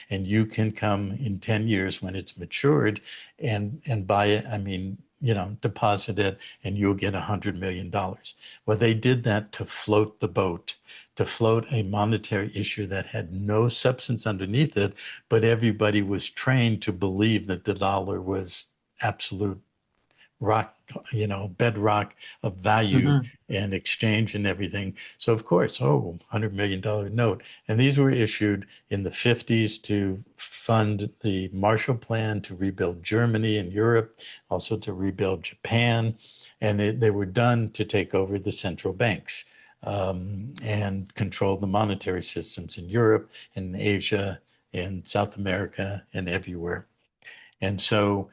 and you can come in 10 years when it's matured and buy it. I mean, deposit it and you'll get $100 million. Well, they did that to float the boat, to float a monetary issue that had no substance underneath it, but everybody was trained to believe that the dollar was absolute rock, bedrock of value Mm-hmm. and exchange and everything. So of course, $100 million note. And these were issued in the 50s to fund the Marshall Plan, to rebuild Germany and Europe, also to rebuild Japan. And they were done to take over the central banks and control the monetary systems in Europe, in Asia, in South America, and everywhere. And so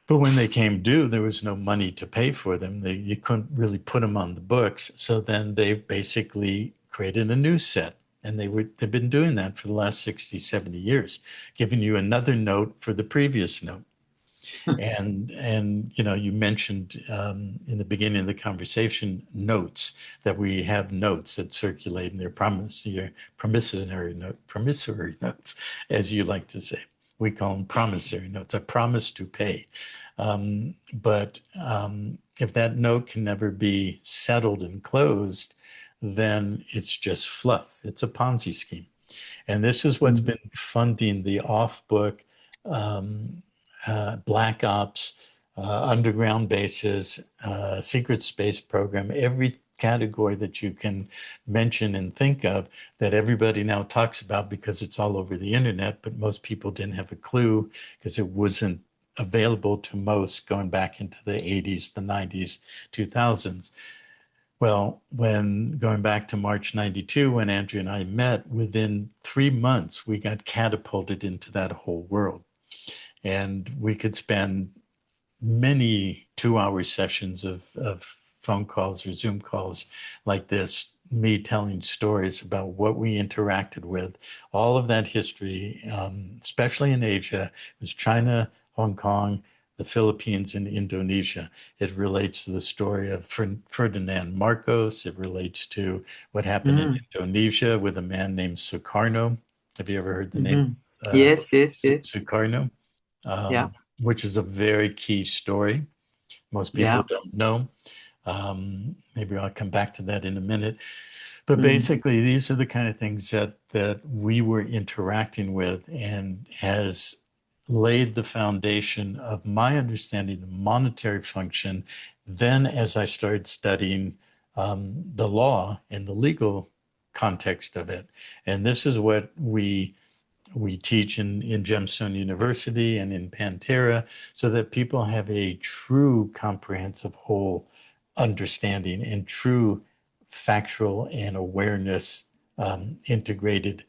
but when they came due, there was no money to pay for them. You couldn't really put them on the books. So then they basically created a new set. And they've been doing that for the last 60, 70 years, giving you another note for the previous note. And you mentioned in the beginning of the conversation notes, that we have notes that circulate, and they're promissory notes, as you like to say. We call them promissory notes, a promise to pay. But if that note can never be settled and closed, then it's just fluff. It's a Ponzi scheme. And this is what's been funding the off-book black ops, underground bases, secret space program, every category that you can mention and think of that everybody now talks about because it's all over the internet, but most people didn't have a clue because it wasn't available to most going back into the 80s, the 90s, 2000s. Well, when going back to March 92, when Andrea and I met, within 3 months, we got catapulted into that whole world. And we could spend many 2-hour sessions of phone calls or Zoom calls like this, me telling stories about what we interacted with, all of that history, especially in Asia. It was China, Hong Kong, the Philippines, and Indonesia. It relates to the story of Ferdinand Marcos. It relates to what happened in Indonesia with a man named Sukarno. Have you ever heard the name Yes, yes, yes. Sukarno? Yeah, Which is a very key story. Most people yeah. don't know. Maybe I'll come back to that in a minute. But Mm. basically, these are the kind of things that we were interacting with, and has laid the foundation of my understanding the monetary function. Then, as I started studying the law and the legal context of it, and this is what we teach in Gemstone University and in PanTerra, so that people have a true comprehensive whole understanding and true factual and awareness, integrated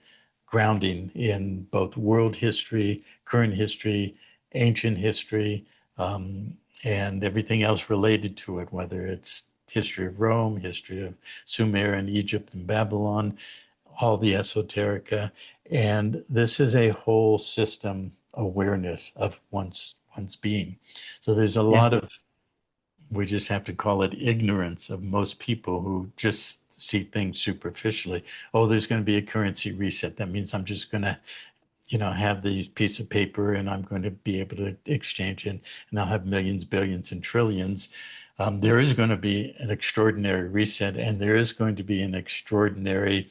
grounding in both world history, current history, ancient history, and everything else related to it, whether it's history of Rome, history of Sumer and Egypt and Babylon, all the esoterica. And this is a whole system awareness of one's one's being. So there's a Yeah. lot of, we just have to call it ignorance of most people who just see things superficially. Oh, there's going to be a currency reset. That means I'm just going to, have these piece of paper and I'm going to be able to exchange it and I'll have millions, billions, and trillions. There is going to be an extraordinary reset, and there is going to be an extraordinary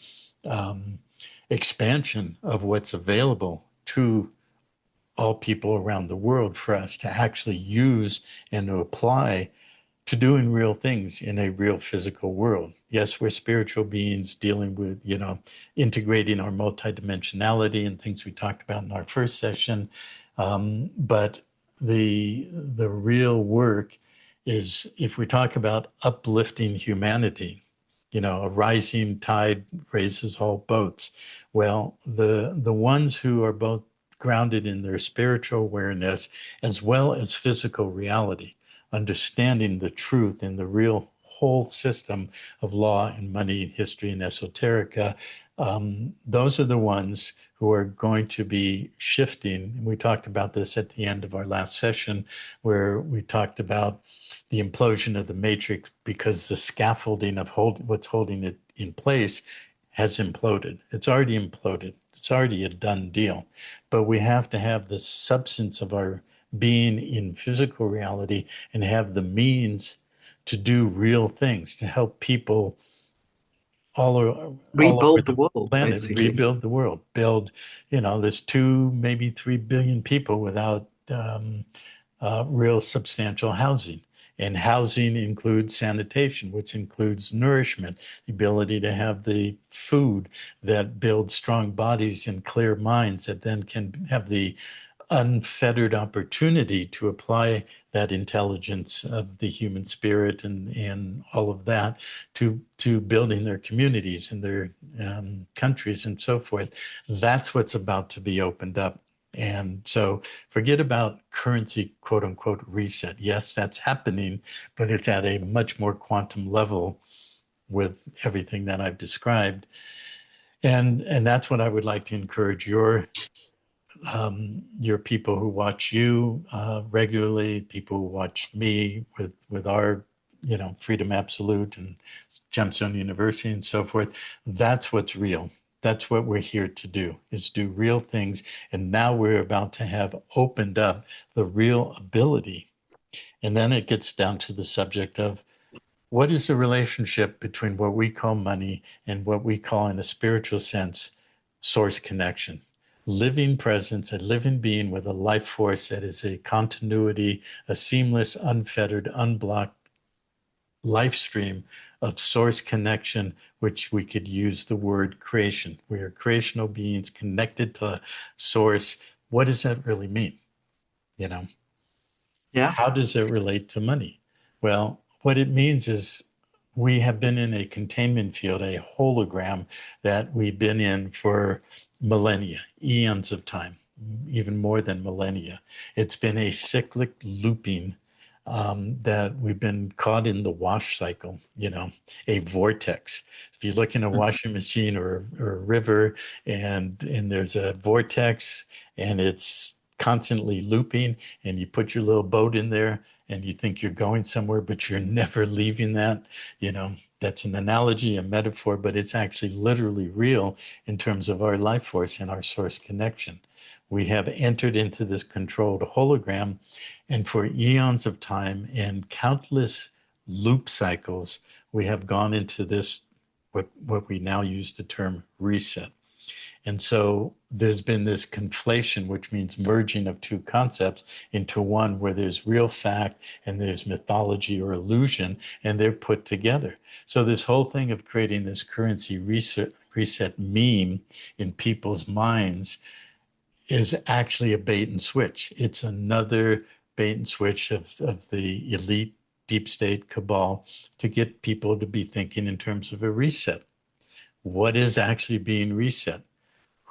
expansion of what's available to all people around the world for us to actually use and to apply to doing real things in a real physical world. Yes, we're spiritual beings dealing with, integrating our multidimensionality and things we talked about in our first session. But the real work is, if we talk about uplifting humanity, a rising tide raises all boats. Well, the ones who are both grounded in their spiritual awareness as well as physical reality, understanding the truth in the real whole system of law and money, history, and esoterica, those are the ones who are going to be shifting. We talked about this at the end of our last session, where we talked about the implosion of the matrix because the scaffolding of what's holding it in place has imploded. It's already imploded. It's already a done deal. But we have to have the substance of our being in physical reality and have the means to do real things, to help people all over Rebuild the the world, planet, basically. rebuild the world, build, there's 2, maybe 3 billion people without real substantial housing. And housing includes sanitation, which includes nourishment, the ability to have the food that builds strong bodies and clear minds that then can have the unfettered opportunity to apply that intelligence of the human spirit and all of that to building their communities and their countries and so forth. That's what's about to be opened up. And so forget about currency, quote unquote, reset. Yes, that's happening, but it's at a much more quantum level with everything that I've described. And that's what I would like to encourage your people who watch you regularly, people who watch me with our, Freedom Absolute and Gemstone University and so forth. That's what's real. That's what we're here to do, is do real things. And now we're about to have opened up the real ability. And then it gets down to the subject of, what is the relationship between what we call money and what we call, in a spiritual sense, source connection? Living presence, a living being with a life force that is a continuity, a seamless, unfettered, unblocked life stream of source connection, which we could use the word creation. We are creational beings connected to source. What does that really mean? You know, Yeah. how does it relate to money? Well, what it means is we have been in a containment field, a hologram that we've been in for millennia, eons of time, even more than millennia. It's been a cyclic looping that we've been caught in the wash cycle, a vortex. If you look in a washing machine or a river and there's a vortex and it's constantly looping, and you put your little boat in there and you think you're going somewhere, but you're never leaving that, that's an analogy, a metaphor, but it's actually literally real in terms of our life force and our source connection. We have entered into this controlled hologram, and for eons of time and countless loop cycles, we have gone into this, what we now use the term reset. And so there's been this conflation, which means merging of two concepts into one, where there's real fact and there's mythology or illusion, and they're put together. So this whole thing of creating this currency reset meme in people's minds is actually a bait and switch. It's another bait and switch of the elite deep state cabal to get people to be thinking in terms of a reset. What is actually being reset?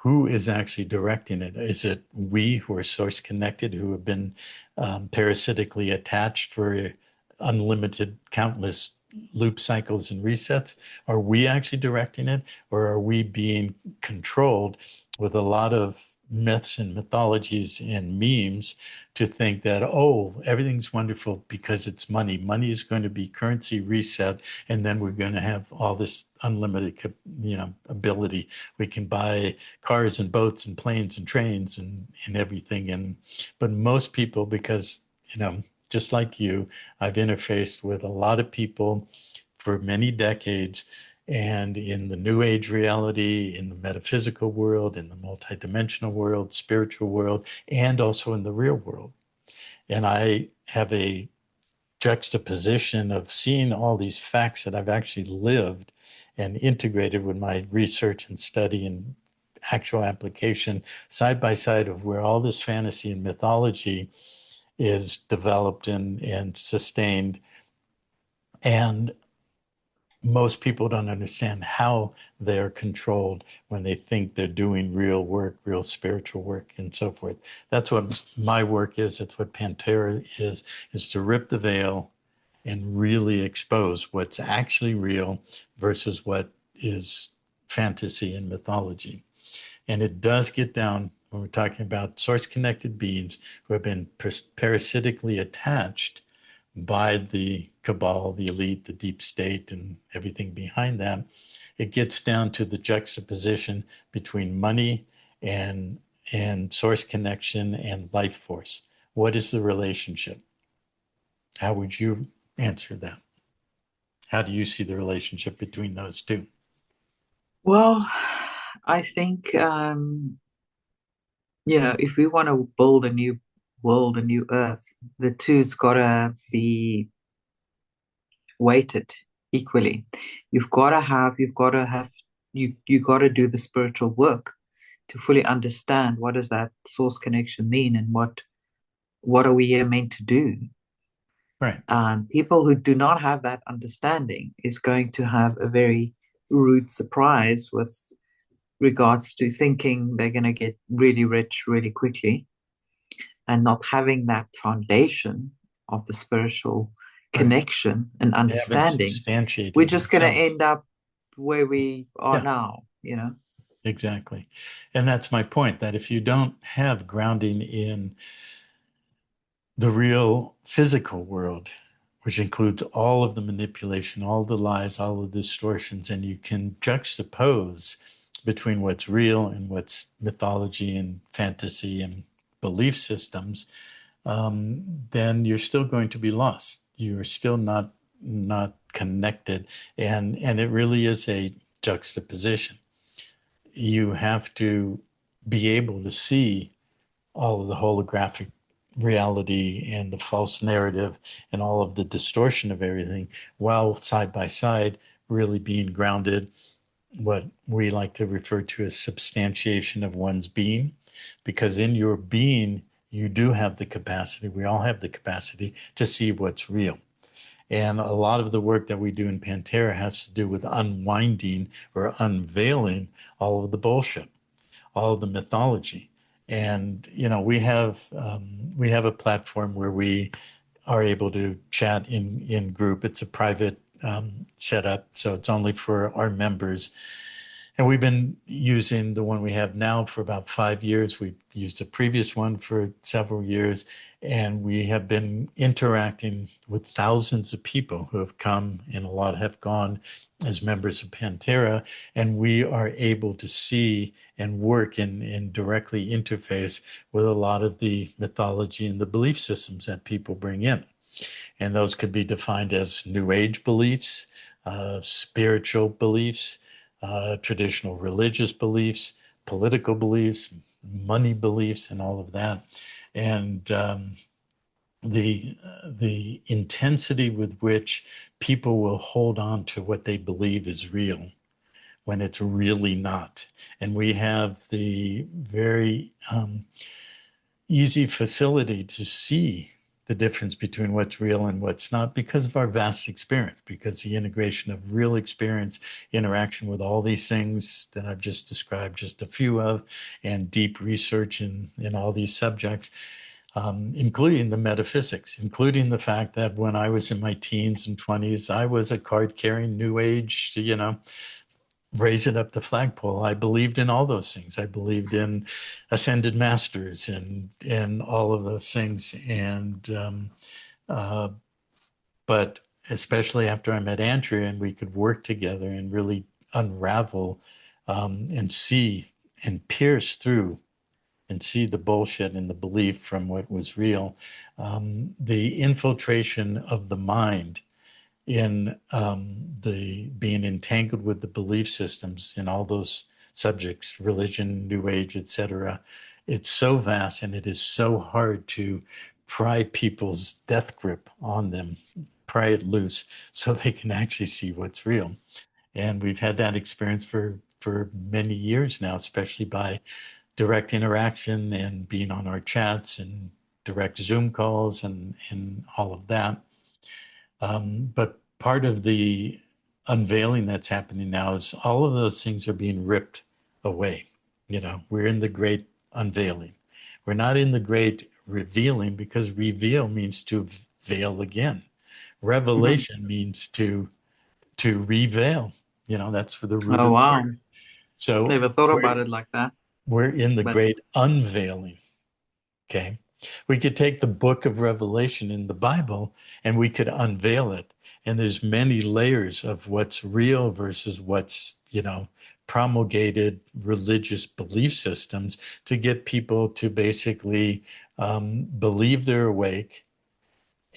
Who is actually directing it? Is it we who are source connected, who have been parasitically attached for unlimited, countless loop cycles and resets? Are we actually directing it, or are we being controlled with a lot of myths and mythologies and memes to think that, oh, everything's wonderful because it's money. Money is going to be currency reset, and then we're going to have all this unlimited, ability. We can buy cars and boats and planes and trains and everything. But most people, because, just like you, I've interfaced with a lot of people for many decades. And in the New Age reality, in the metaphysical world, in the multidimensional world, spiritual world, and also in the real world. And I have a juxtaposition of seeing all these facts that I've actually lived and integrated with my research and study and actual application side by side of where all this fantasy and mythology is developed and sustained. And most people don't understand how they're controlled when they think they're doing real work, real spiritual work, and so forth. That's what my work is. That's what PanTerra is to rip the veil and really expose what's actually real versus what is fantasy and mythology. And it does get down when we're talking about source-connected beings who have been parasitically attached by the cabal, the elite, the deep state, and everything behind that. It gets down to the juxtaposition between money and source connection and life force. What is the relationship? How would you answer that? How do you see the relationship between those two? Well, I think, if we want to build a new world, a new earth, the two's got to be weighted equally. You got to do the spiritual work to fully understand what does that source connection mean and what are we here meant to do. Right. People who do not have that understanding is going to have a very rude surprise with regards to thinking they're going to get really rich really quickly and not having that foundation of the spiritual Right. connection and They haven't understanding. substantiated We're just going to themselves. end up where we are Yeah, now. exactly. And that's my point, that if you don't have grounding in the real physical world, which includes all of the manipulation, all the lies, all the distortions, and you can juxtapose between what's real and what's mythology and fantasy and belief systems, then you're still going to be lost. You're still not connected, and it really is a juxtaposition. You have to be able to see all of the holographic reality and the false narrative and all of the distortion of everything while side by side really being grounded, what we like to refer to as substantiation of one's being, because in your being you do have the capacity, we all have the capacity to see what's real. And a lot of the work that we do in PanTerra has to do with unwinding or unveiling all of the bullshit, all of the mythology. And we have a platform where we are able to chat in group. It's a private setup, so it's only for our members. And we've been using the one we have now for about 5 years. We've used a previous one for several years, and we have been interacting with thousands of people who have come, and a lot have gone as members of PanTerra, and we are able to see and work and directly interface with a lot of the mythology and the belief systems that people bring in. And those could be defined as New Age beliefs, spiritual beliefs, traditional religious beliefs, political beliefs, money beliefs, and all of that. And the intensity with which people will hold on to what they believe is real when it's really not. And we have the very easy facility to see the difference between what's real and what's not because of our vast experience, because the integration of real experience, interaction with all these things that I've just described, just a few of, and deep research in all these subjects, including the metaphysics, including the fact that when I was in my teens and 20s, I was a card-carrying New Age, raise it up the flagpole. I believed in all those things. I believed in ascended masters and all of those things. Uh, but especially after I met Andrea and we could work together and really unravel and see and pierce through and see the bullshit and the belief from what was real, the infiltration of the mind in the being entangled with the belief systems in all those subjects, religion, New Age, etc. It's so vast and it is so hard to pry people's death grip on them, pry it loose so they can actually see what's real. And we've had that experience for many years now, especially by direct interaction and being on our chats and direct Zoom calls and all of that. But part of the unveiling that's happening now is all of those things are being ripped away. You know, we're in the great unveiling. We're not in the great revealing because reveal means to veil again. Mhm. Revelation means to reveal. You know, that's for the root Oh, of the wow. word. So Never thought we're about it like that. we're in the But great unveiling. Okay. We could take the book of Revelation in the Bible and we could unveil it. And there's many layers of what's real versus what's, you know, promulgated religious belief systems to get people to basically believe they're awake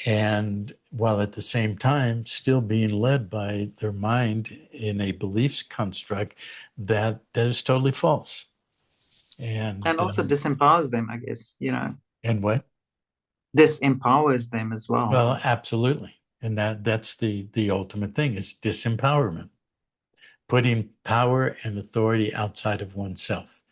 and while at the same time still being led by their mind in a beliefs construct that is totally false. And and also disempowers them, I guess, and what? disempowers them as well. Well, absolutely. And that's the ultimate thing is disempowerment, putting power and authority outside of oneself.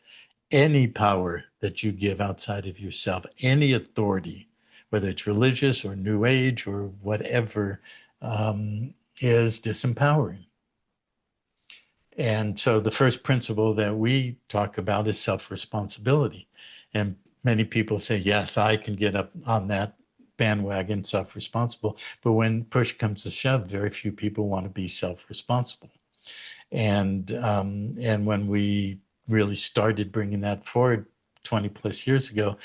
Any power that you give outside of yourself, any authority, whether it's religious or new age or whatever, is disempowering. And so the first principle that we talk about is self-responsibility. And many people say, yes, I can get up on that bandwagon, self-responsible. But when push comes to shove, very few people want to be self-responsible. And when we really started bringing that forward 20 plus years ago,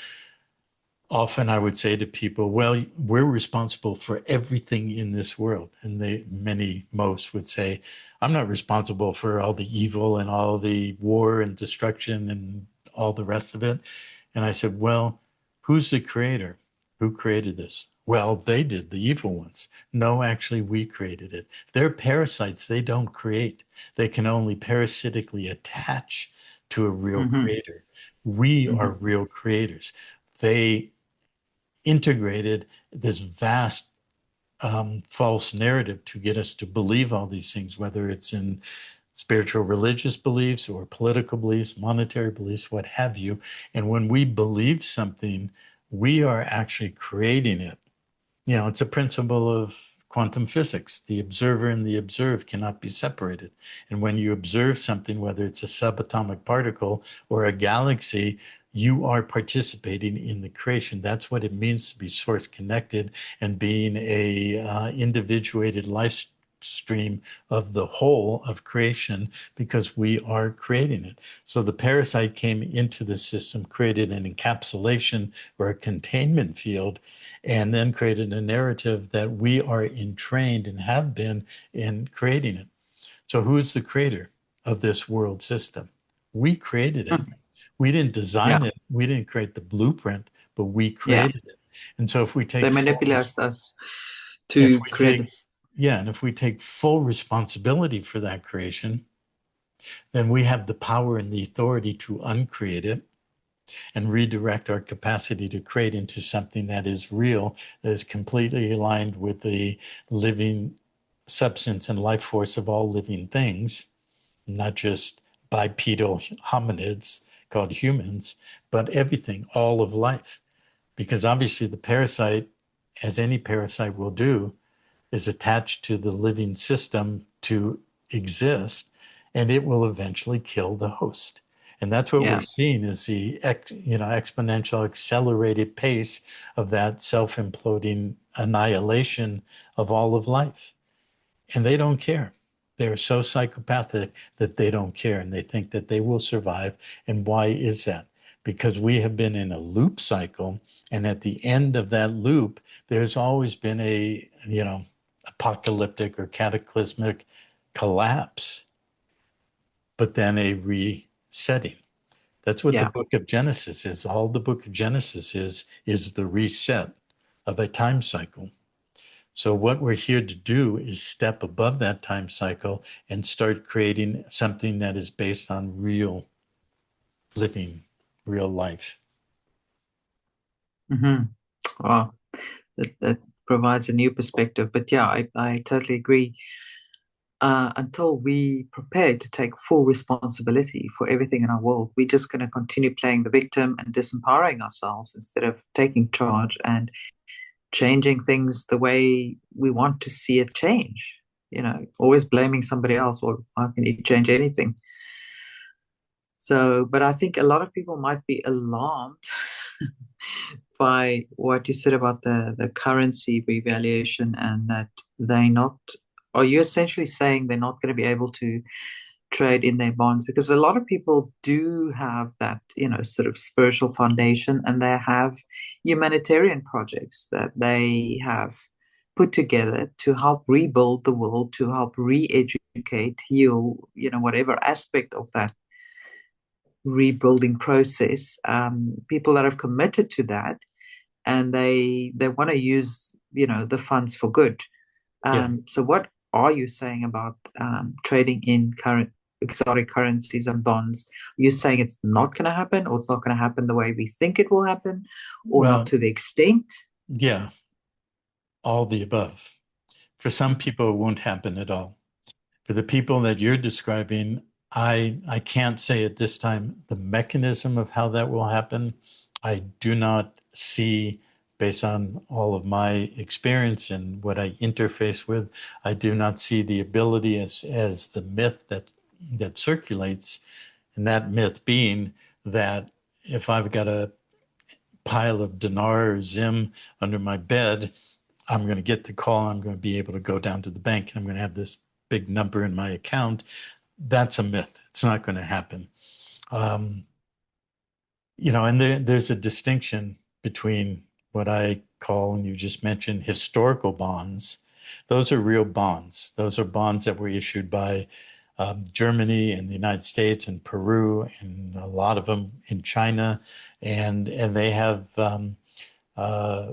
often I would say to people, well, we're responsible for everything in this world. And most would say, I'm not responsible for all the evil and all the war and destruction and all the rest of it. And I said, well, who's the creator? Who created this? Well, they did, the evil ones. No, actually, we created it. They're parasites. They don't create. They can only parasitically attach to a real Hmm. creator. We are Hmm. real creators. They integrated this vast false narrative to get us to believe all these things, whether it's in spiritual religious beliefs or political beliefs, monetary beliefs, what have you. And when we believe something, we are actually creating it. You know, it's a principle of quantum physics. The observer and the observed cannot be separated. And when you observe something, whether it's a subatomic particle or a galaxy, you are participating in the creation. That's what it means to be source connected and being a individuated life stream of the whole of creation because we are creating it. So the parasite came into the system, created an encapsulation or a containment field, and then created a narrative that we are entrained and have been in creating it. So who's the creator of this world system? We created it. We didn't design Yeah, it. We didn't create the blueprint, but we yeah. created it. And so if we They take manipulate us if to we create take it. yeah, and if we take full responsibility for that creation, then we have the power and the authority to uncreate it and redirect our capacity to create into something that is real, that is completely aligned with the living substance and life force of all living things, not just bipedal hominids called humans, but everything, all of life. Because obviously, the parasite, as any parasite will do, is attached to the living system to exist, and it will eventually kill the host. And that's what we're Yeah. seeing is the exponential accelerated pace of that self-imploding annihilation of all of life. And they don't care. They're so psychopathic that they don't care and they think that they will survive. And why is that? Because we have been in a loop cycle. And at the end of that loop, there's always been a, apocalyptic or cataclysmic collapse, but then a resetting. That's what the Yeah. book of Genesis is. All the book of Genesis is the reset of a time cycle. So what we're here to do is step above that time cycle and start creating something that is based on real living, real life. Mm-hmm. Wow. That provides a new perspective. But yeah, I totally agree. Until we prepare to take full responsibility for everything in our world, we're just going to continue playing the victim and disempowering ourselves instead of taking charge and changing things the way we want to see it change. Always blaming somebody else. Well, how can you change anything? So, but I think a lot of people might be alarmed by what you said about the currency revaluation and that they not, are you essentially saying they're not going to be able to trade in their bonds? Because a lot of people do have that, sort of spiritual foundation, and they have humanitarian projects that they have put together to help rebuild the world, to help re-educate, heal, whatever aspect of that rebuilding process. People that have committed to that, and they want to use the funds for good. Yeah. So what are you saying about trading in current exotic currencies and bonds? Are you saying it's not going to happen, or it's not going to happen the way we think it will happen, or not Well, to the extent? yeah, all the above. For some people, it won't happen at all. For the people that you're describing, I can't say at this time the mechanism of how that will happen. I do not see, based on all of my experience and what I interface with, I do not see the ability as the myth that circulates, and that myth being that if I've got a pile of dinar or zim under my bed, I'm going to get the call. I'm going to be able to go down to the bank and I'm going to have this big number in my account. That's a myth. It's not going to happen. Um, and there's a distinction between what I call, and you just mentioned, historical bonds. Those are real bonds. Those are bonds that were issued by Germany and the United States and Peru and a lot of them in China, and they have uh,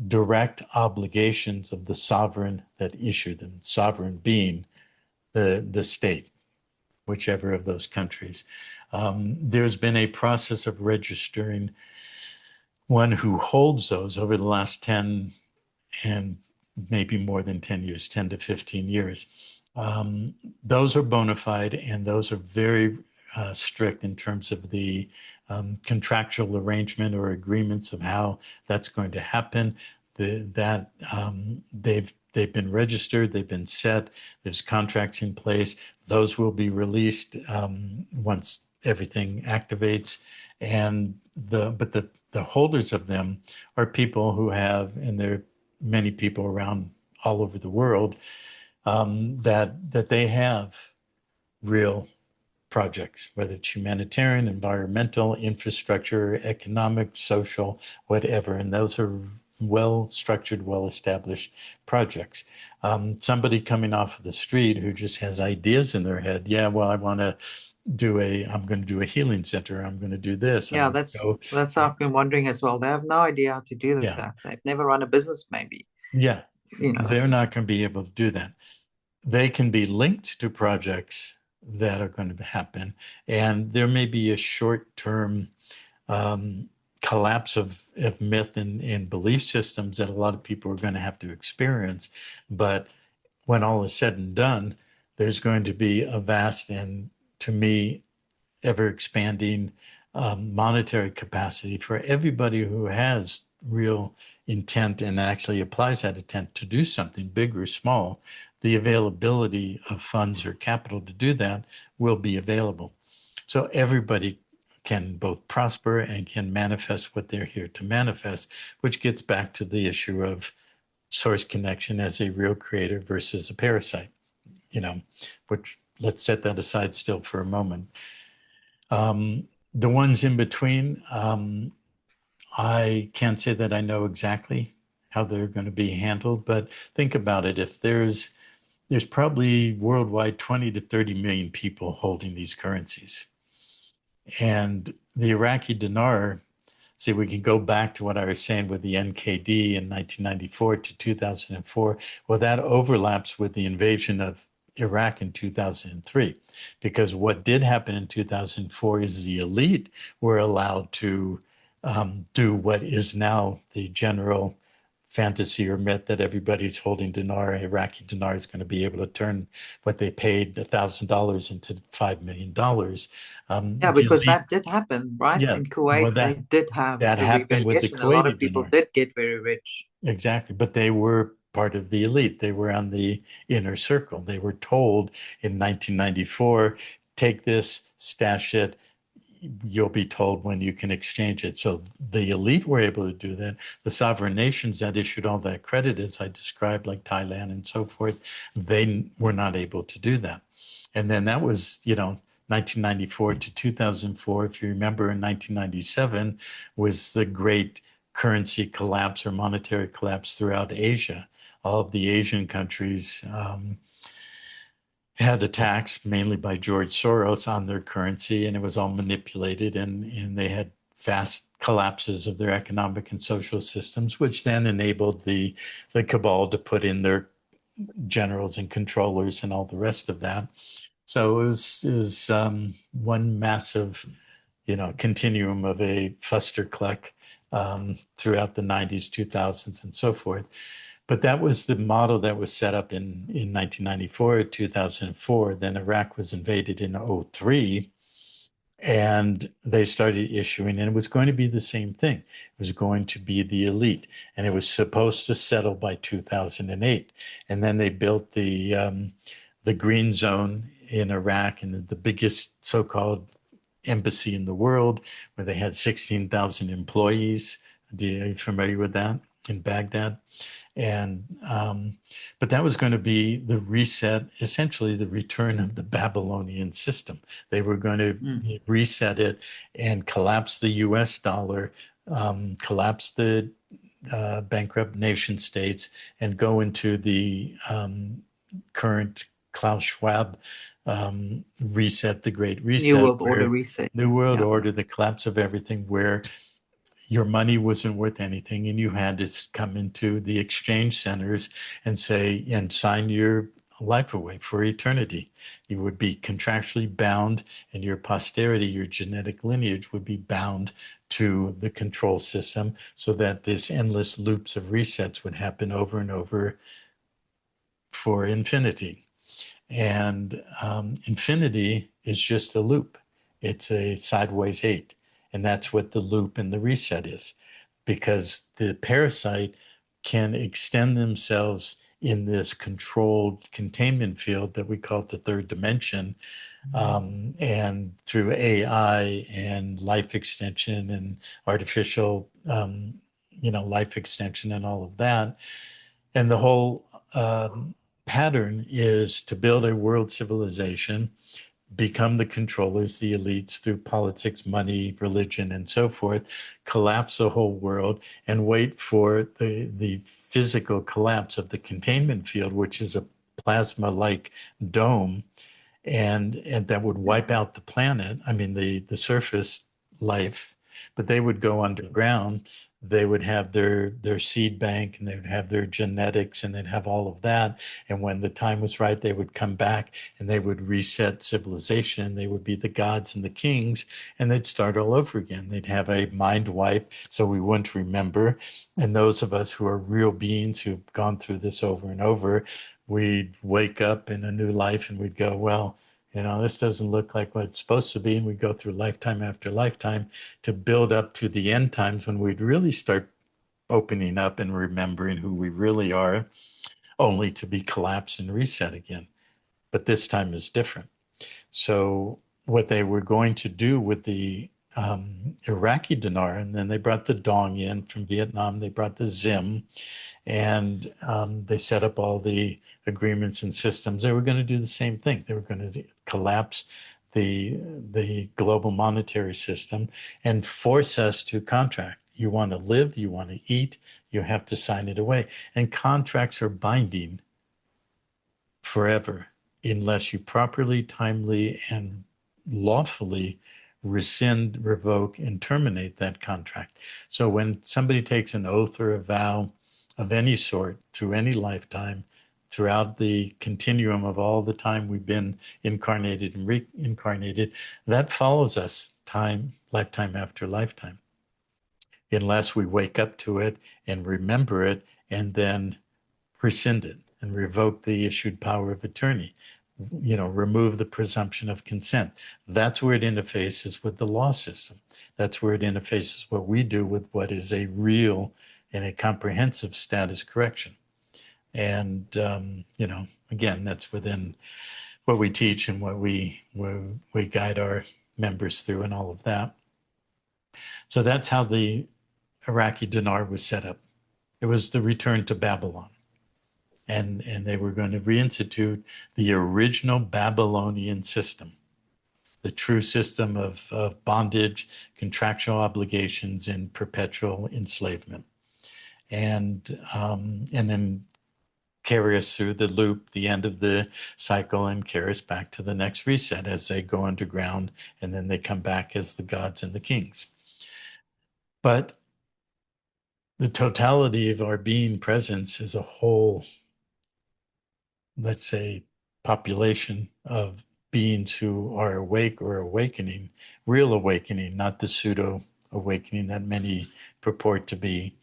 direct obligations of the sovereign that issued them, sovereign being the state, whichever of those countries. There's been a process of registering one who holds those over the last 10 and maybe more than 10 years, 10 to 15 years. Those are bona fide and those are very strict in terms of the contractual arrangement or agreements of how that's going to happen. They've been registered, they've been set, there's contracts in place. Those will be released once everything activates. And the holders of them are people who have, and there are many people around all over the world, that they have real projects, whether it's humanitarian, environmental, infrastructure, economic, social, whatever. And those are well-structured, well-established projects. Somebody coming off of the street who just has ideas in their head, yeah, well, I'm going to do a healing center. I'm going to do this. I'm Yeah, going to go. that's how I've been wondering as well. They have no idea how to do Yeah. that. They've never run a business, maybe. Yeah. You know. They're not going to be able to do that. They can be linked to projects that are going to happen. And there may be a short-term collapse of myth and belief systems that a lot of people are going to have to experience. But when all is said and done, there's going to be a vast and, to me, ever expanding monetary capacity for everybody who has real intent and actually applies that intent to do something big or small. The availability of funds or capital to do that will be available. So everybody can both prosper and can manifest what they're here to manifest, which gets back to the issue of source connection as a real creator versus a parasite. which let's set that aside still for a moment. The ones in between, I can't say that I know exactly how they're going to be handled, but think about it. If there's probably worldwide 20 to 30 million people holding these currencies. And the Iraqi dinar, see, we can go back to what I was saying with the NKD in 1994 to 2004. Well, that overlaps with the invasion of Iraq in 2003, because what did happen in 2004 is the elite were allowed to do what is now the general fantasy or myth that everybody's holding dinar, Iraqi dinar, is going to be able to turn what they paid $1,000 into $5 million. Yeah, because that did happen, right? Yeah, In well, Kuwait, they did have that the happened with the revaluation. A lot Kuwaiti of people dinar. did get very rich. Exactly. But they were part of the elite. They were on the inner circle. They were told in 1994, take this, stash it, you'll be told when you can exchange it. So the elite were able to do that. The sovereign nations that issued all that credit, as I described, like Thailand and so forth, they were not able to do that. And then that was, 1994 to 2004. If you remember, in 1997 was the great currency collapse or monetary collapse throughout Asia. All of the Asian countries had attacks, mainly by George Soros, on their currency, and it was all manipulated, and they had fast collapses of their economic and social systems, which then enabled the cabal to put in their generals and controllers and all the rest of that. So it was one massive, continuum of a fustercluck throughout the 90s, 2000s, and so forth. But that was the model that was set up in 1994, 2004. Then Iraq was invaded in 2003, and they started issuing, and it was going to be the same thing. It was going to be the elite, and it was supposed to settle by 2008. And then they built the green zone in Iraq, and the biggest so-called embassy in the world, where they had 16,000 employees. Are you familiar with that? In Baghdad? And but that was going to be the reset, essentially the return of the Babylonian system. They were going to reset it and collapse the US dollar, collapse the bankrupt nation states, and go into the current Klaus Schwab reset, the Great New Reset, World Order reset. New World Yeah. Order, the collapse of everything, where your money wasn't worth anything, and you had to come into the exchange centers and say, and sign your life away for eternity. You would be contractually bound, and your posterity, your genetic lineage, would be bound to the control system, so that this endless loops of resets would happen over and over for infinity. And infinity is just a loop. It's a sideways 8. And that's what the loop and the reset is, because the parasite can extend themselves in this controlled containment field that we call the third dimension. And through AI and life extension and artificial, life extension and all of that. And the whole pattern is to build a world civilization, become the controllers, the elites, through politics, money, religion, and so forth, collapse the whole world, and wait for the physical collapse of the containment field, which is a plasma-like dome, and that would wipe out the planet. I mean, the surface life, but they would go underground. They would have their seed bank, and they would have their genetics, and they'd have all of that. And when the time was right, they would come back and they would reset civilization. They would be the gods and the kings, and they'd start all over again. They'd have a mind wipe, so we wouldn't remember. And those of us who are real beings who've gone through this over and over, we'd wake up in a new life and we'd go, well, this doesn't look like what it's supposed to be. And we go through lifetime after lifetime to build up to the end times, when we'd really start opening up and remembering who we really are, only to be collapsed and reset again. But this time is different. So what they were going to do with the Iraqi dinar, and then they brought the dong in from Vietnam. They brought the zim, and they set up all the agreements and systems. They were going to do the same thing. They were going to collapse the global monetary system and force us to contract. You want to live, you want to eat, you have to sign it away. And contracts are binding forever unless you properly, timely, and lawfully rescind, revoke, and terminate that contract. So when somebody takes an oath or a vow of any sort through any lifetime, throughout the continuum of all the time we've been incarnated and reincarnated, that follows us time, lifetime after lifetime, unless we wake up to it and remember it and then rescind it and revoke the issued power of attorney, remove the presumption of consent. That's where it interfaces with the law system. That's where it interfaces what we do with what is a real and a comprehensive status correction. And, again, that's within what we teach and what we guide our members through and all of that. So that's how the Iraqi dinar was set up. It was the return to Babylon. And they were going to reinstitute the original Babylonian system, the true system of bondage, contractual obligations, and perpetual enslavement. And then carry us through the loop, the end of the cycle, and carry us back to the next reset as they go underground, and then they come back as the gods and the kings. But the totality of our being presence is a whole, let's say, population of beings who are awake or awakening, real awakening, not the pseudo awakening that many purport to be,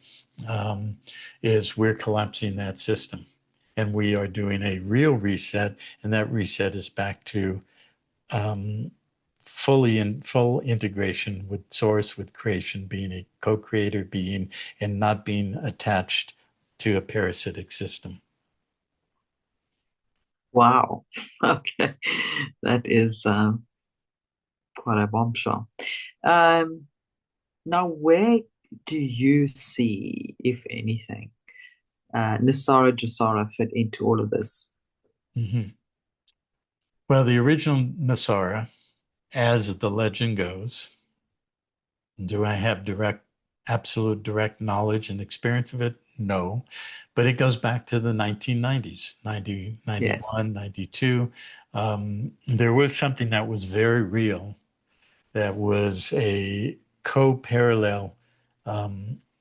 is we're collapsing that system. And we are doing a real reset, and that reset is back to full integration with source, with creation, being a co-creator being, and not being attached to a parasitic system. Wow. Okay. That is quite a bombshell. Now, where do you see, if anything, Nisara Jasara fit into all of this? Mm-hmm. Well, the original Nasara, as the legend goes, do I have absolute direct knowledge and experience of it? No, but it goes back to the 1990s, 90, 91, Yes. 92. There was something that was very real that was a co-parallel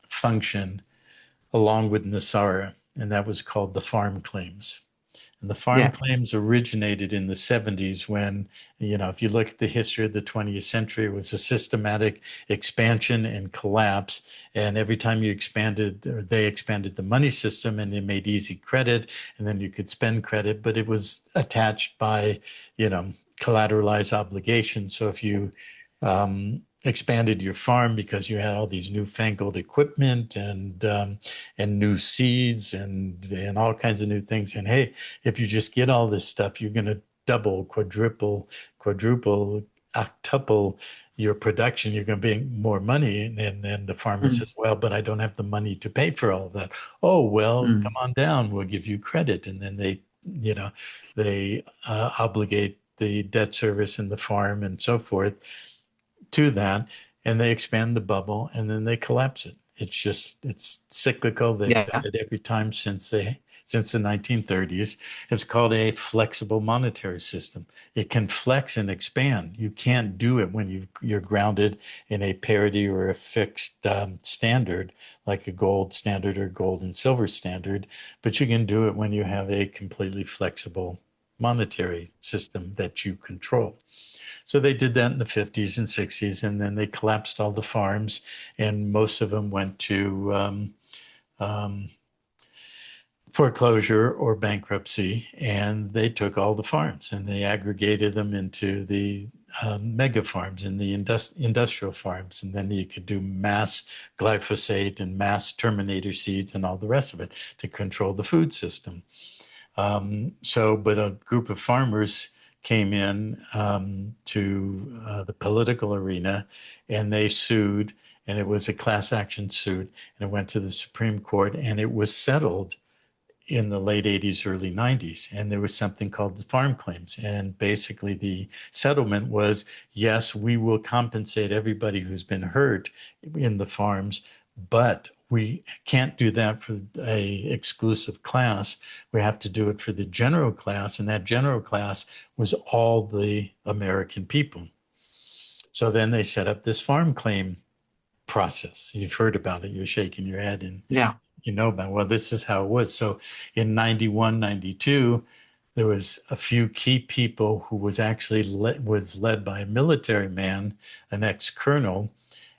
function along with Nasara, and that was called the farm claims. And the farm Yeah. claims originated in the 70s when, if you look at the history of the 20th century, it was a systematic expansion and collapse. And every time you expanded, or they expanded the money system and they made easy credit, and then you could spend credit, but it was attached by, collateralized obligations. So if you expanded your farm because you had all these newfangled equipment and new seeds and all kinds of new things. And hey, if you just get all this stuff, you're going to double, quadruple, octuple your production. You're going to make more money. And then the farmer says, well, but I don't have the money to pay for all of that. Oh, well, come on down. We'll give you credit. And then they obligate the debt service and the farm and so forth to that, and they expand the bubble and then they collapse it. It's cyclical. They've done it every time since the 1930s. It's called a flexible monetary system. It can flex and expand. You can't do it when you're grounded in a parity or a fixed standard, like a gold standard or gold and silver standard, but you can do it when you have a completely flexible monetary system that you control. So they did that in the 50s and 60s, and then they collapsed all the farms, and most of them went to foreclosure or bankruptcy, and they took all the farms and they aggregated them into the mega farms and the industrial farms. And then you could do mass glyphosate and mass terminator seeds and all the rest of it to control the food system. But a group of farmers came in to the political arena, and they sued, and it was a class action suit, and it went to the Supreme Court, and it was settled in the late 80s, early 90s. And there was something called the farm claims. And basically the settlement was, yes, we will compensate everybody who's been hurt in the farms, but we can't do that for a exclusive class. We have to do it for the general class. And that general class was all the American people. So then they set up this farm claim process. You've heard about it. You're shaking your head, and Yeah. you know about, well, this is how it was. So in 91, 92, there was a few key people who was actually was led by a military man, an ex-colonel.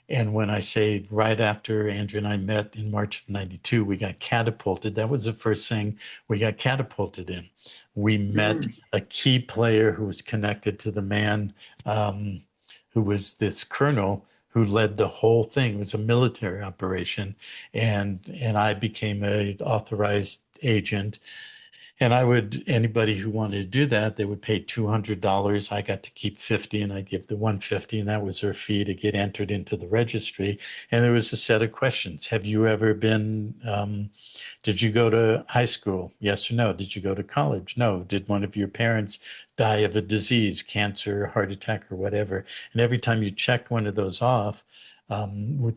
And when I say right after Andrew and I met in March of 92, we got catapulted. That was the first thing we got catapulted in. We met a key player who was connected to the man who was this colonel who led the whole thing. It was a military operation, and I became a authorized agent. And anybody who wanted to do that, they would pay $200. I got to keep 50, and I give the 150, and that was their fee to get entered into the registry. And there was a set of questions. Have you ever been, did you go to high school? Yes or no? Did you go to college? No. Did one of your parents die of a disease, cancer, heart attack, or whatever? And every time you checked one of those off,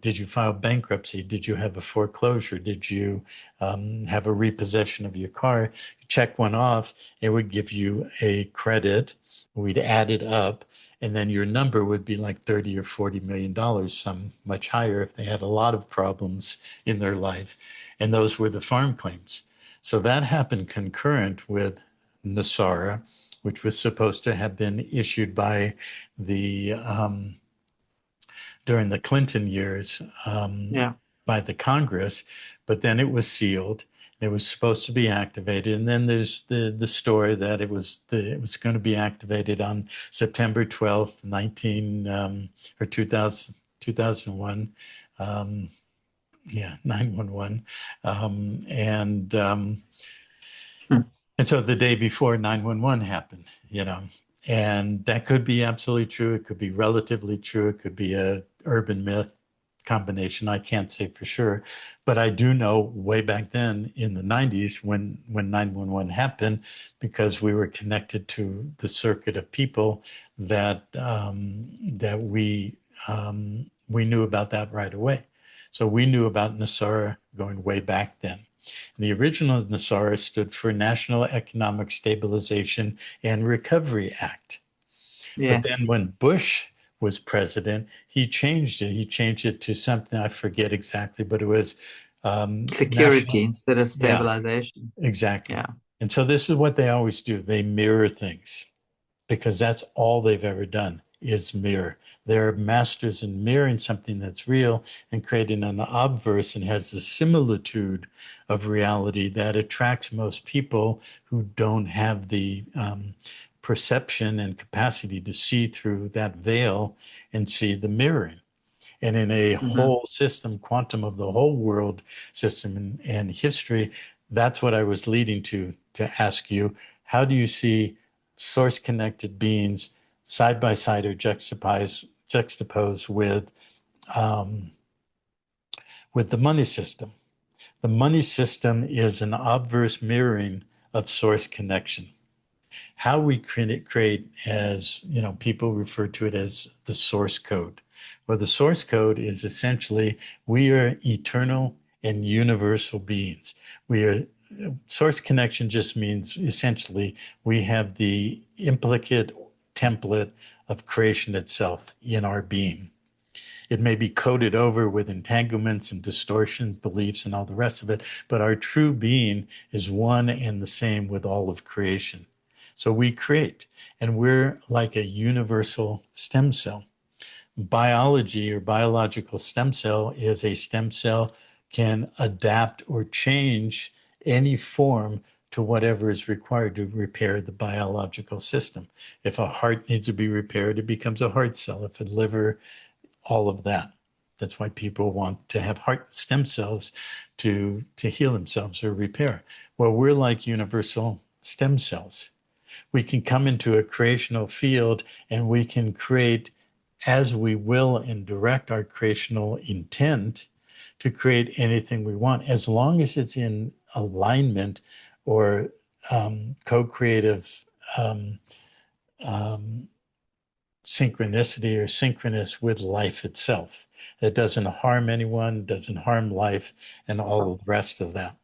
did you file bankruptcy? Did you have a foreclosure? Did you have a repossession of your car? Check one off, it would give you a credit. We'd add it up, and then your number would be like 30 or $40 million, some much higher if they had a lot of problems in their life. And those were the farm claims. So that happened concurrent with NESARA, which was supposed to have been issued by the during the Clinton years by the Congress, but then it was sealed. It was supposed to be activated, and then there's the story that it was going to be activated on September 12th, 2001. 911, and so the day before 911 happened, and that could be absolutely true. It could be relatively true. It could be a urban myth combination. I can't say for sure, but I do know way back then in the 90s when 911 happened, because we were connected to the circuit of people that we knew about that right away. So we knew about NESARA going way back then. And the original NESARA stood for National Economic Stabilization and Recovery Act. Yes. But then when Bush was president, he changed it. He changed it to something, I forget exactly, but it was security instead of stabilization. Yeah, exactly. Yeah. And so this is what they always do. They mirror things, because that's all they've ever done is mirror. They're masters in mirroring something that's real and creating an obverse and has the similitude of reality that attracts most people who don't have the perception and capacity to see through that veil and see the mirroring. And in a whole system, quantum of the whole world system and history, that's what I was leading to ask you. How do you see source-connected beings side by side or juxtaposed with the money system? The money system is an obverse mirroring of source connection. How we create, as people refer to it as the source code. Well, the source code is essentially we are eternal and universal beings. Source connection just means essentially we have the implicate template of creation itself in our being. It may be coded over with entanglements and distortions, beliefs, and all the rest of it, but our true being is one and the same with all of creation. So we create, and we're like a universal stem cell. Biology or biological stem cell is a stem cell can adapt or change any form to whatever is required to repair the biological system. If a heart needs to be repaired, it becomes a heart cell. If a liver, all of that. That's why people want to have heart stem cells to heal themselves or repair. Well, we're like universal stem cells. We can come into a creational field and we can create as we will and direct our creational intent to create anything we want, as long as it's in alignment or co-creative um, um, synchronicity or synchronous with life itself. It doesn't harm anyone, doesn't harm life, and all of the rest of that.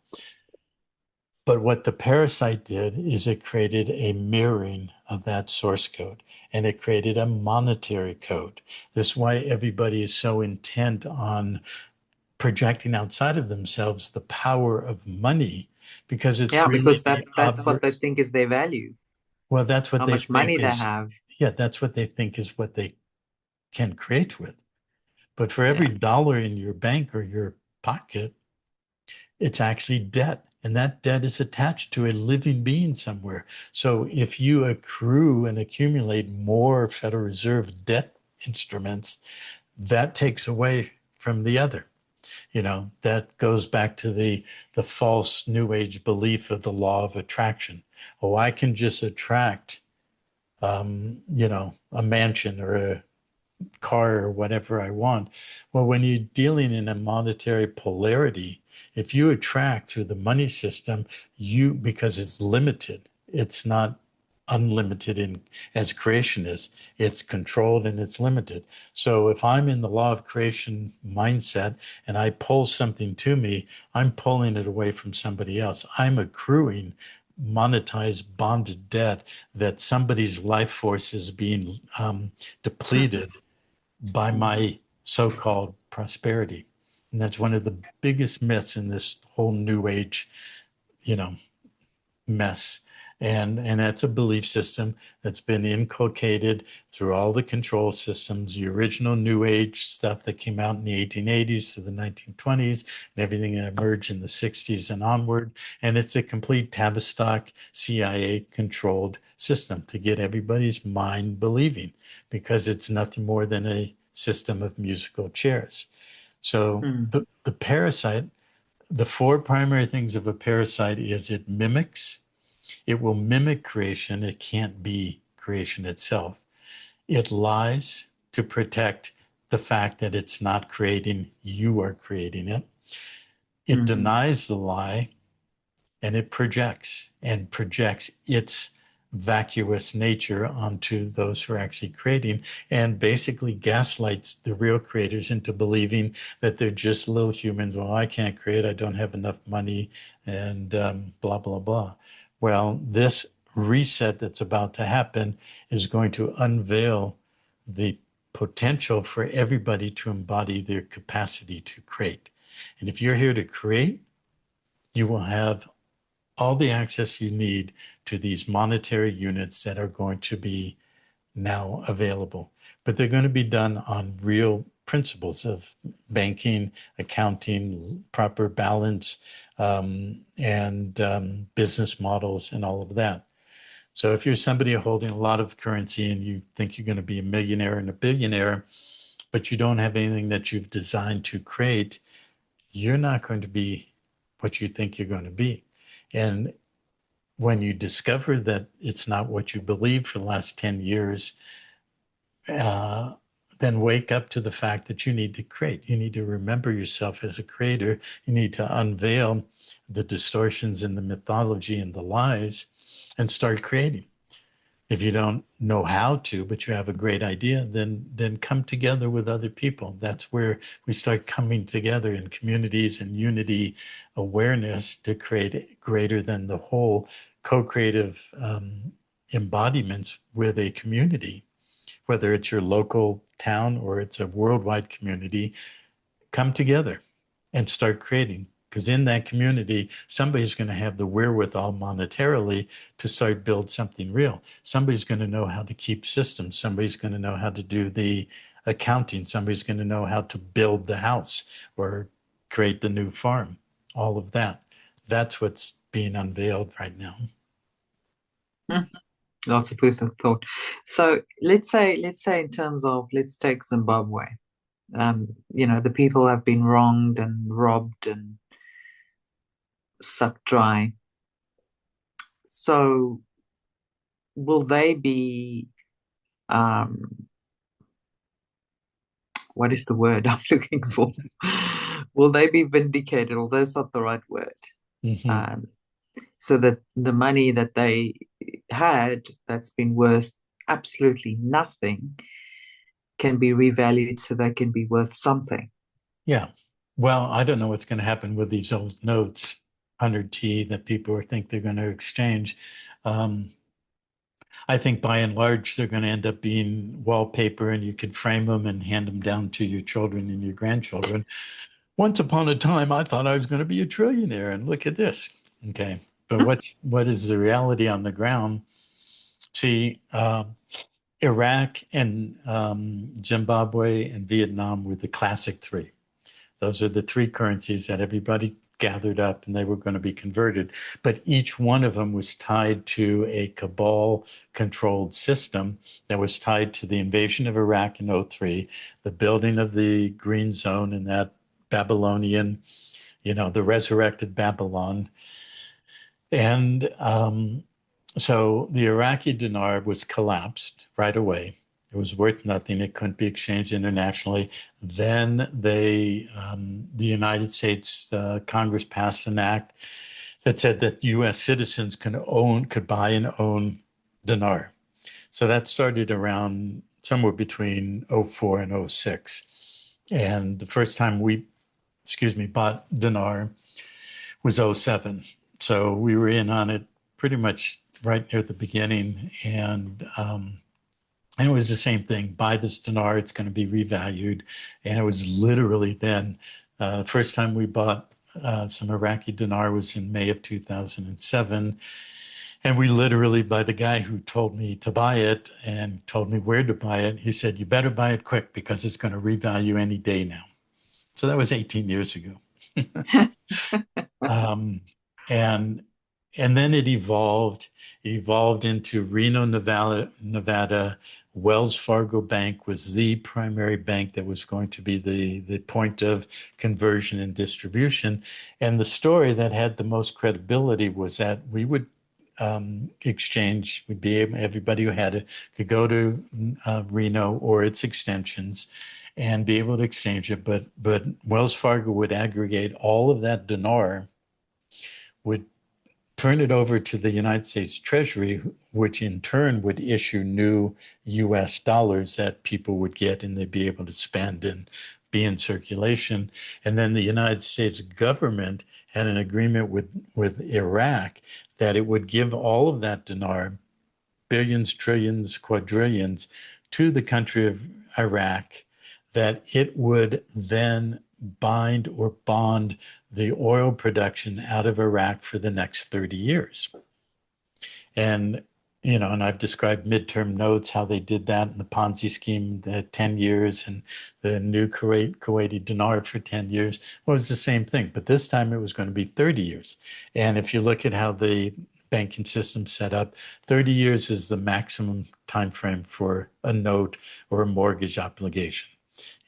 But what the parasite did is it created a mirroring of that source code, and it created a monetary code. This is why everybody is so intent on projecting outside of themselves the power of money, because it's Yeah, really because the that's what they obverse. think is their value, Well, that's what how they much think money they is, have. yeah, that's what they think is what they can create with. But for every Yeah. dollar in your bank or your pocket, it's actually debt. And that debt is attached to a living being somewhere. So if you accrue and accumulate more Federal Reserve debt instruments, that takes away from the other. You know, that goes back to the false New Age belief of the law of attraction. Oh, I can just attract, a mansion or a car or whatever I want. Well, when you're dealing in a monetary polarity, if you attract through the money system, because it's limited, it's not unlimited in as creation is, it's controlled and it's limited. So if I'm in the law of creation mindset and I pull something to me, I'm pulling it away from somebody else. I'm accruing monetized bonded debt that somebody's life force is being depleted by my so-called prosperity. And that's one of the biggest myths in this whole new age, you know, mess. And that's a belief system that's been inculcated through all the control systems, the original new age stuff that came out in the 1880s to the 1920s, and everything that emerged in the 60s and onward. And it's a complete Tavistock CIA controlled system to get everybody's mind believing, because it's nothing more than a system of musical chairs. So Mm. the parasite, the four primary things of a parasite is it mimics, it will mimic creation. It can't be creation itself. It lies to protect the fact that it's not creating, you are creating it. It Mm. denies the lie, and it projects its vacuous nature onto those who are actually creating, and basically gaslights the real creators into believing that they're just little humans. Well, I can't create, I don't have enough money, and blah, blah, blah. Well, this reset that's about to happen is going to unveil the potential for everybody to embody their capacity to create. And if you're here to create, you will have all the access you need to these monetary units that are going to be now available. But they're going to be done on real principles of banking, accounting, proper balance, and business models, and all of that. So if you're somebody holding a lot of currency and you think you're going to be a millionaire and a billionaire, but you don't have anything that you've designed to create, you're not going to be what you think you're going to be. And when you discover that it's not what you believed for the last 10 years, uh, then wake up to the fact that you need to create. You need to remember yourself as a creator. You need to unveil the distortions in the mythology and the lies and start creating. If you don't know how to, but you have a great idea, then come together with other people. That's where we start coming together in communities and unity awareness to create greater than the whole co-creative embodiments with a community, whether it's your local town or it's a worldwide community. Come together and start creating. Because in that community, somebody's going to have the wherewithal monetarily to start build something real. Somebody's going to know how to keep systems. Somebody's going to know how to do the accounting. Somebody's going to know how to build the house or create the new farm. All of that. That's what's being unveiled right now. Mm. Lots of food for thought. So let's say in terms of, let's take Zimbabwe. The people have been wronged and robbed and sucked dry. So will they be um, what is the word I'm looking for? Will they be vindicated? Although it's not the right word. Mhm. Um, so that the money that they had that's been worth absolutely nothing can be revalued so they can be worth something. Yeah. Well, I don't know what's going to happen with these old notes, 100T, that people think they're going to exchange. Um, I think by and large, they're going to end up being wallpaper and you can frame them and hand them down to your children and your grandchildren. Once upon a time, I thought I was going to be a trillionaire, and look at this. Okay. But what is the reality on the ground? See, Iraq and Zimbabwe and Vietnam were the classic three. Those are the three currencies that everybody gathered up and they were going to be converted. But each one of them was tied to a cabal controlled system that was tied to the invasion of Iraq in '03, the building of the green zone in that Babylonian, the resurrected Babylon. And so the Iraqi dinar was collapsed right away. It was worth nothing. It couldn't be exchanged internationally. Then the United States Congress passed an act that said that U.S. citizens could buy and own dinar. So that started around somewhere between '04 and '06. And the first time bought dinar was '07. So we were in on it pretty much right near the beginning. And it was the same thing. Buy this dinar, it's going to be revalued. And it was literally then, the first time we bought some Iraqi dinar was in May of 2007. And we literally, by the guy who told me to buy it and told me where to buy it, he said, you better buy it quick because it's going to revalue any day now. So that was 18 years ago. Um, and and then it evolved. It evolved into Reno, Nevada, Nevada. Wells Fargo Bank was the primary bank that was going to be the point of conversion and distribution. And the story that had the most credibility was that we would exchange, would be able, everybody who had it could go to Reno or its extensions and be able to exchange it. But Wells Fargo would aggregate all of that dinar, would turn it over to the United States Treasury, which in turn would issue new US dollars that people would get and they'd be able to spend and be in circulation. And then the United States government had an agreement with Iraq that it would give all of that dinar, billions, trillions, quadrillions, to the country of Iraq, that it would then bind or bond the oil production out of Iraq for the next 30 years. And, and I've described midterm notes, how they did that in the Ponzi scheme, the 10 years, and the new Kuwaiti dinar for 10 years. Well, it was the same thing, but this time it was going to be 30 years. And if you look at how the banking system set up, 30 years is the maximum time frame for a note or a mortgage obligation.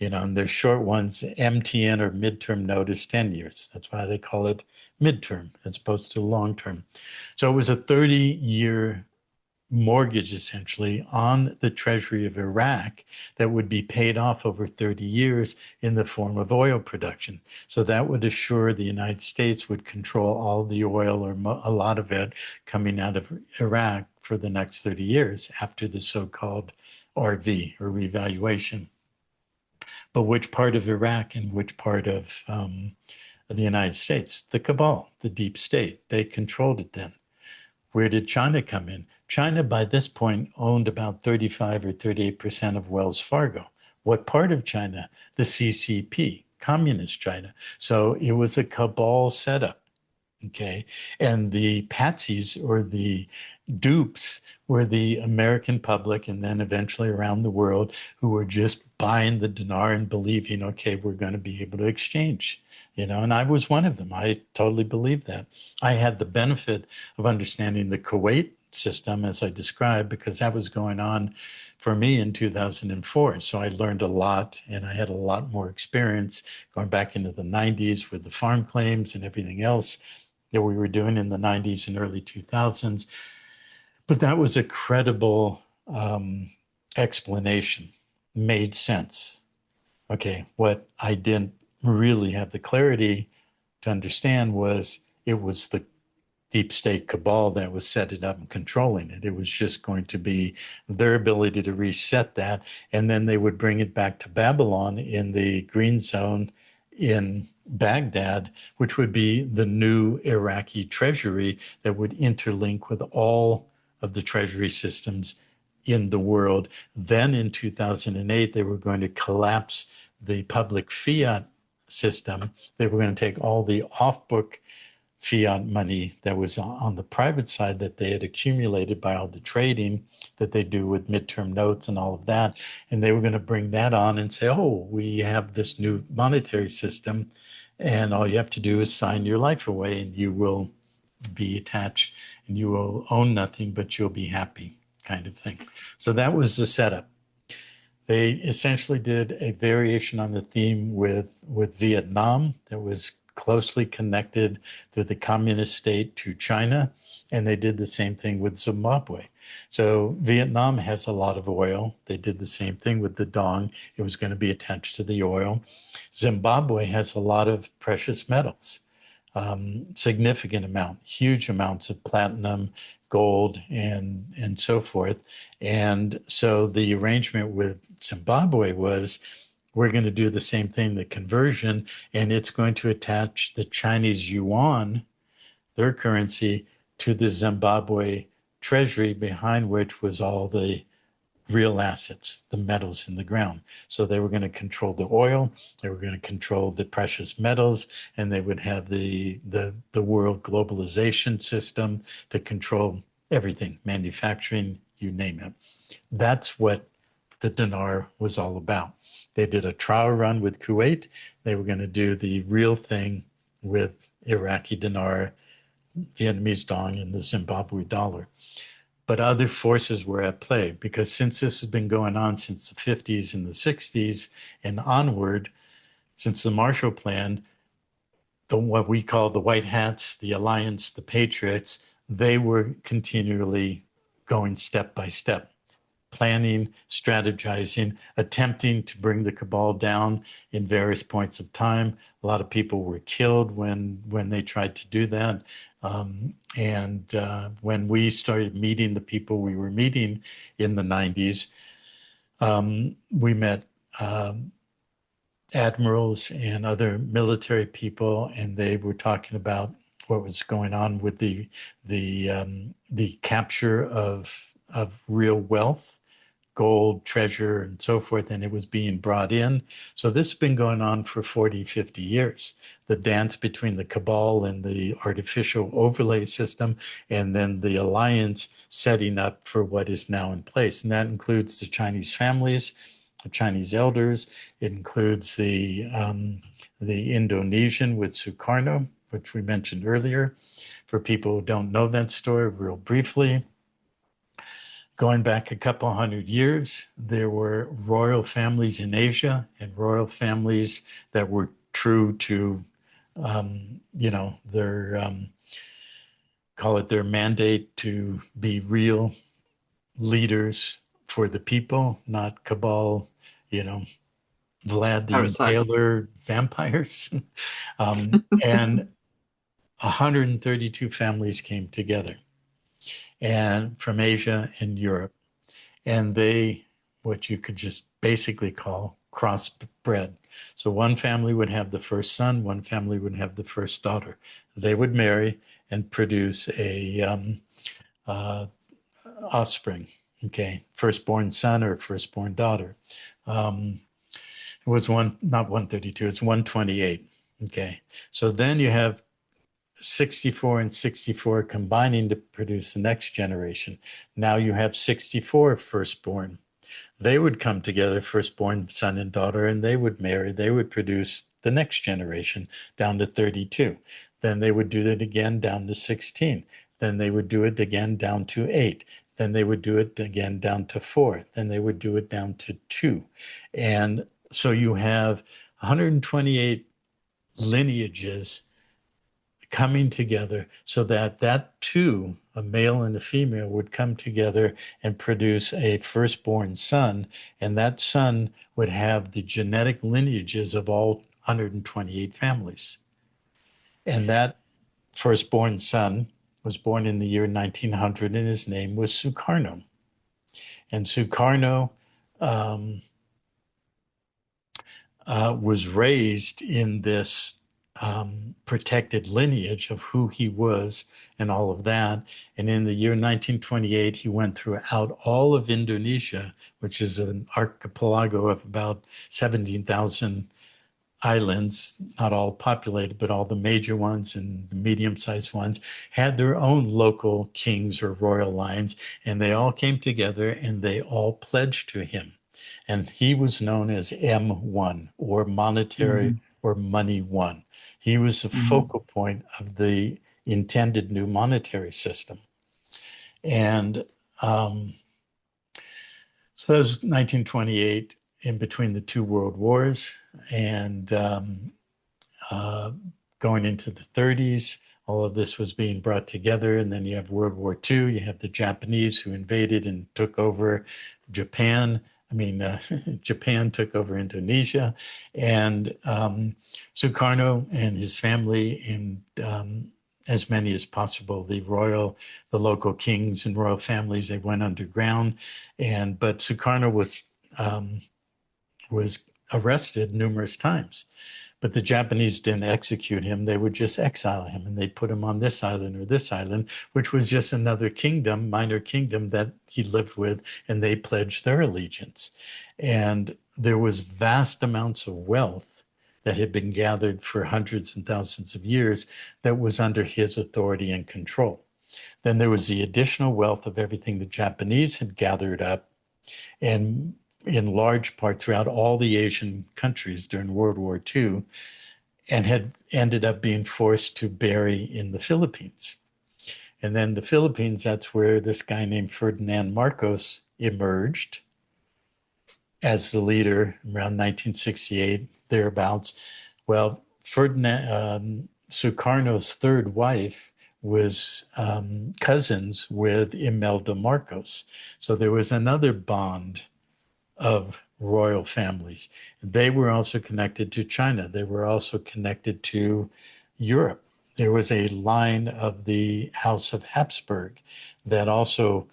And there's short ones, MTN or midterm note is 10 years. That's why they call it midterm as opposed to long term. So it was a 30-year mortgage essentially on the treasury of Iraq that would be paid off over 30 years in the form of oil production. So that would assure the United States would control all the oil or a lot of it coming out of Iraq for the next 30 years after the so-called RV or revaluation. But which part of Iraq and which part of the United States? The cabal, the deep state. They controlled it then. Where did China come in? China, by this point, owned about 35 or 38% of Wells Fargo. What part of China? The CCP, Communist China. So it was a cabal setup. Okay. And the patsies or the dupes were the American public and then eventually around the world who were just buying the dinar and believing, okay, we're going to be able to exchange, and I was one of them. I totally believed that. I had the benefit of understanding the Kuwait system as I described, because that was going on for me in 2004. So I learned a lot and I had a lot more experience going back into the 90s with the farm claims and everything else that we were doing in the 90s and early 2000s. But that was a credible explanation, made sense. Okay, what I didn't really have the clarity to understand was it was the deep state cabal that was setting up and controlling it. It was just going to be their ability to reset that. And then they would bring it back to Babylon in the green zone in Baghdad, which would be the new Iraqi treasury that would interlink with all of the treasury systems in the world. Then in 2008, they were going to collapse the public fiat system. They were going to take all the off-book fiat money that was on the private side that they had accumulated by all the trading that they do with midterm notes and all of that. And they were going to bring that on and say, oh, we have this new monetary system, and all you have to do is sign your life away and you will be attached and you will own nothing, but you'll be happy, kind of thing. So that was the setup. They essentially did a variation on the theme with Vietnam that was closely connected to the communist state, to China, and they did the same thing with Zimbabwe. So Vietnam has a lot of oil. They did the same thing with the dong. It was going to be attached to the oil. Zimbabwe has a lot of precious metals, significant amount, huge amounts of platinum, gold, and so forth. And so the arrangement with Zimbabwe was, we're going to do the same thing, the conversion, and it's going to attach the Chinese yuan, their currency, to the Zimbabwe treasury, behind which was all the real assets, the metals in the ground. So they were going to control the oil, they were going to control the precious metals, and they would have the world globalization system to control everything, manufacturing, you name it. That's what the dinar was all about. They did a trial run with Kuwait. They were going to do the real thing with Iraqi dinar, Vietnamese dong, and the Zimbabwe dollar. But other forces were at play, because since this has been going on since the 50s and the 60s and onward, since the Marshall Plan, what we call the White Hats, the Alliance, the Patriots, they were continually going step by step, planning, strategizing, attempting to bring the cabal down in various points of time. A lot of people were killed when they tried to do that. When we started meeting the people we were meeting in the 90s, we met admirals and other military people, and they were talking about what was going on with the capture of real wealth, gold, treasure, and so forth, and it was being brought in. So this has been going on for 40, 50 years. The dance between the cabal and the artificial overlay system, and then the alliance setting up for what is now in place. And that includes the Chinese families, the Chinese elders. It includes the Indonesian with Sukarno, which we mentioned earlier. For people who don't know that story, real briefly, going back a couple hundred years, there were royal families in Asia and royal families that were true to, their, call it their mandate to be real leaders for the people, not cabal, Vlad the Impaler vampires. And 132 families came together, and from Asia and Europe, and they, what you could just basically call crossbred. So one family would have the first son, one family would have the first daughter. They would marry and produce a offspring, okay, firstborn son or firstborn daughter. It was not 132, it's 128, okay. So then you have 64 and 64 combining to produce the next generation. Now you have 64 firstborn. They would come together, firstborn son and daughter, and they would marry. They would produce the next generation down to 32. Then they would do it again down to 16. Then they would do it again down to 8. Then they would do it again down to 4. Then they would do it down to 2. And so you have 128 lineages coming together, so that 2 a male and a female, would come together and produce a firstborn son, and that son would have the genetic lineages of all 128 families. And that firstborn son was born in the year 1900, and his name was Sukarno. And Sukarno was raised in this protected lineage of who he was and all of that. And in the year 1928, he went throughout all of Indonesia, which is an archipelago of about 17,000 islands, not all populated, but all the major ones and the medium-sized ones had their own local kings or royal lines, and they all came together and they all pledged to him. And he was known as M1, or monetary or money one. He was the focal point of the intended new monetary system. And so that was 1928, in between the two world wars, and going into the 30s. All of this was being brought together. And then you have World War II. You have the Japanese who invaded and took over Japan. Japan took over Indonesia. And Sukarno and his family, and as many as possible, the local kings and royal families, they went underground. But Sukarno was arrested numerous times. But the Japanese didn't execute him. They would just exile him, and they'd put him on this island or this island, which was just another kingdom, minor kingdom that he lived with, and they pledged their allegiance. And there was vast amounts of wealth that had been gathered for hundreds and thousands of years that was under his authority and control. Then there was the additional wealth of everything the Japanese had gathered up, and in large part throughout all the Asian countries during World War II, and had ended up being forced to bury in the Philippines. And then the Philippines, that's where this guy named Ferdinand Marcos emerged as the leader around 1968, thereabouts. Well, Sukarno's third wife was cousins with Imelda Marcos. So there was another bond of royal families. They were also connected to China. They were also connected to Europe. There was a line of the House of Habsburg that also,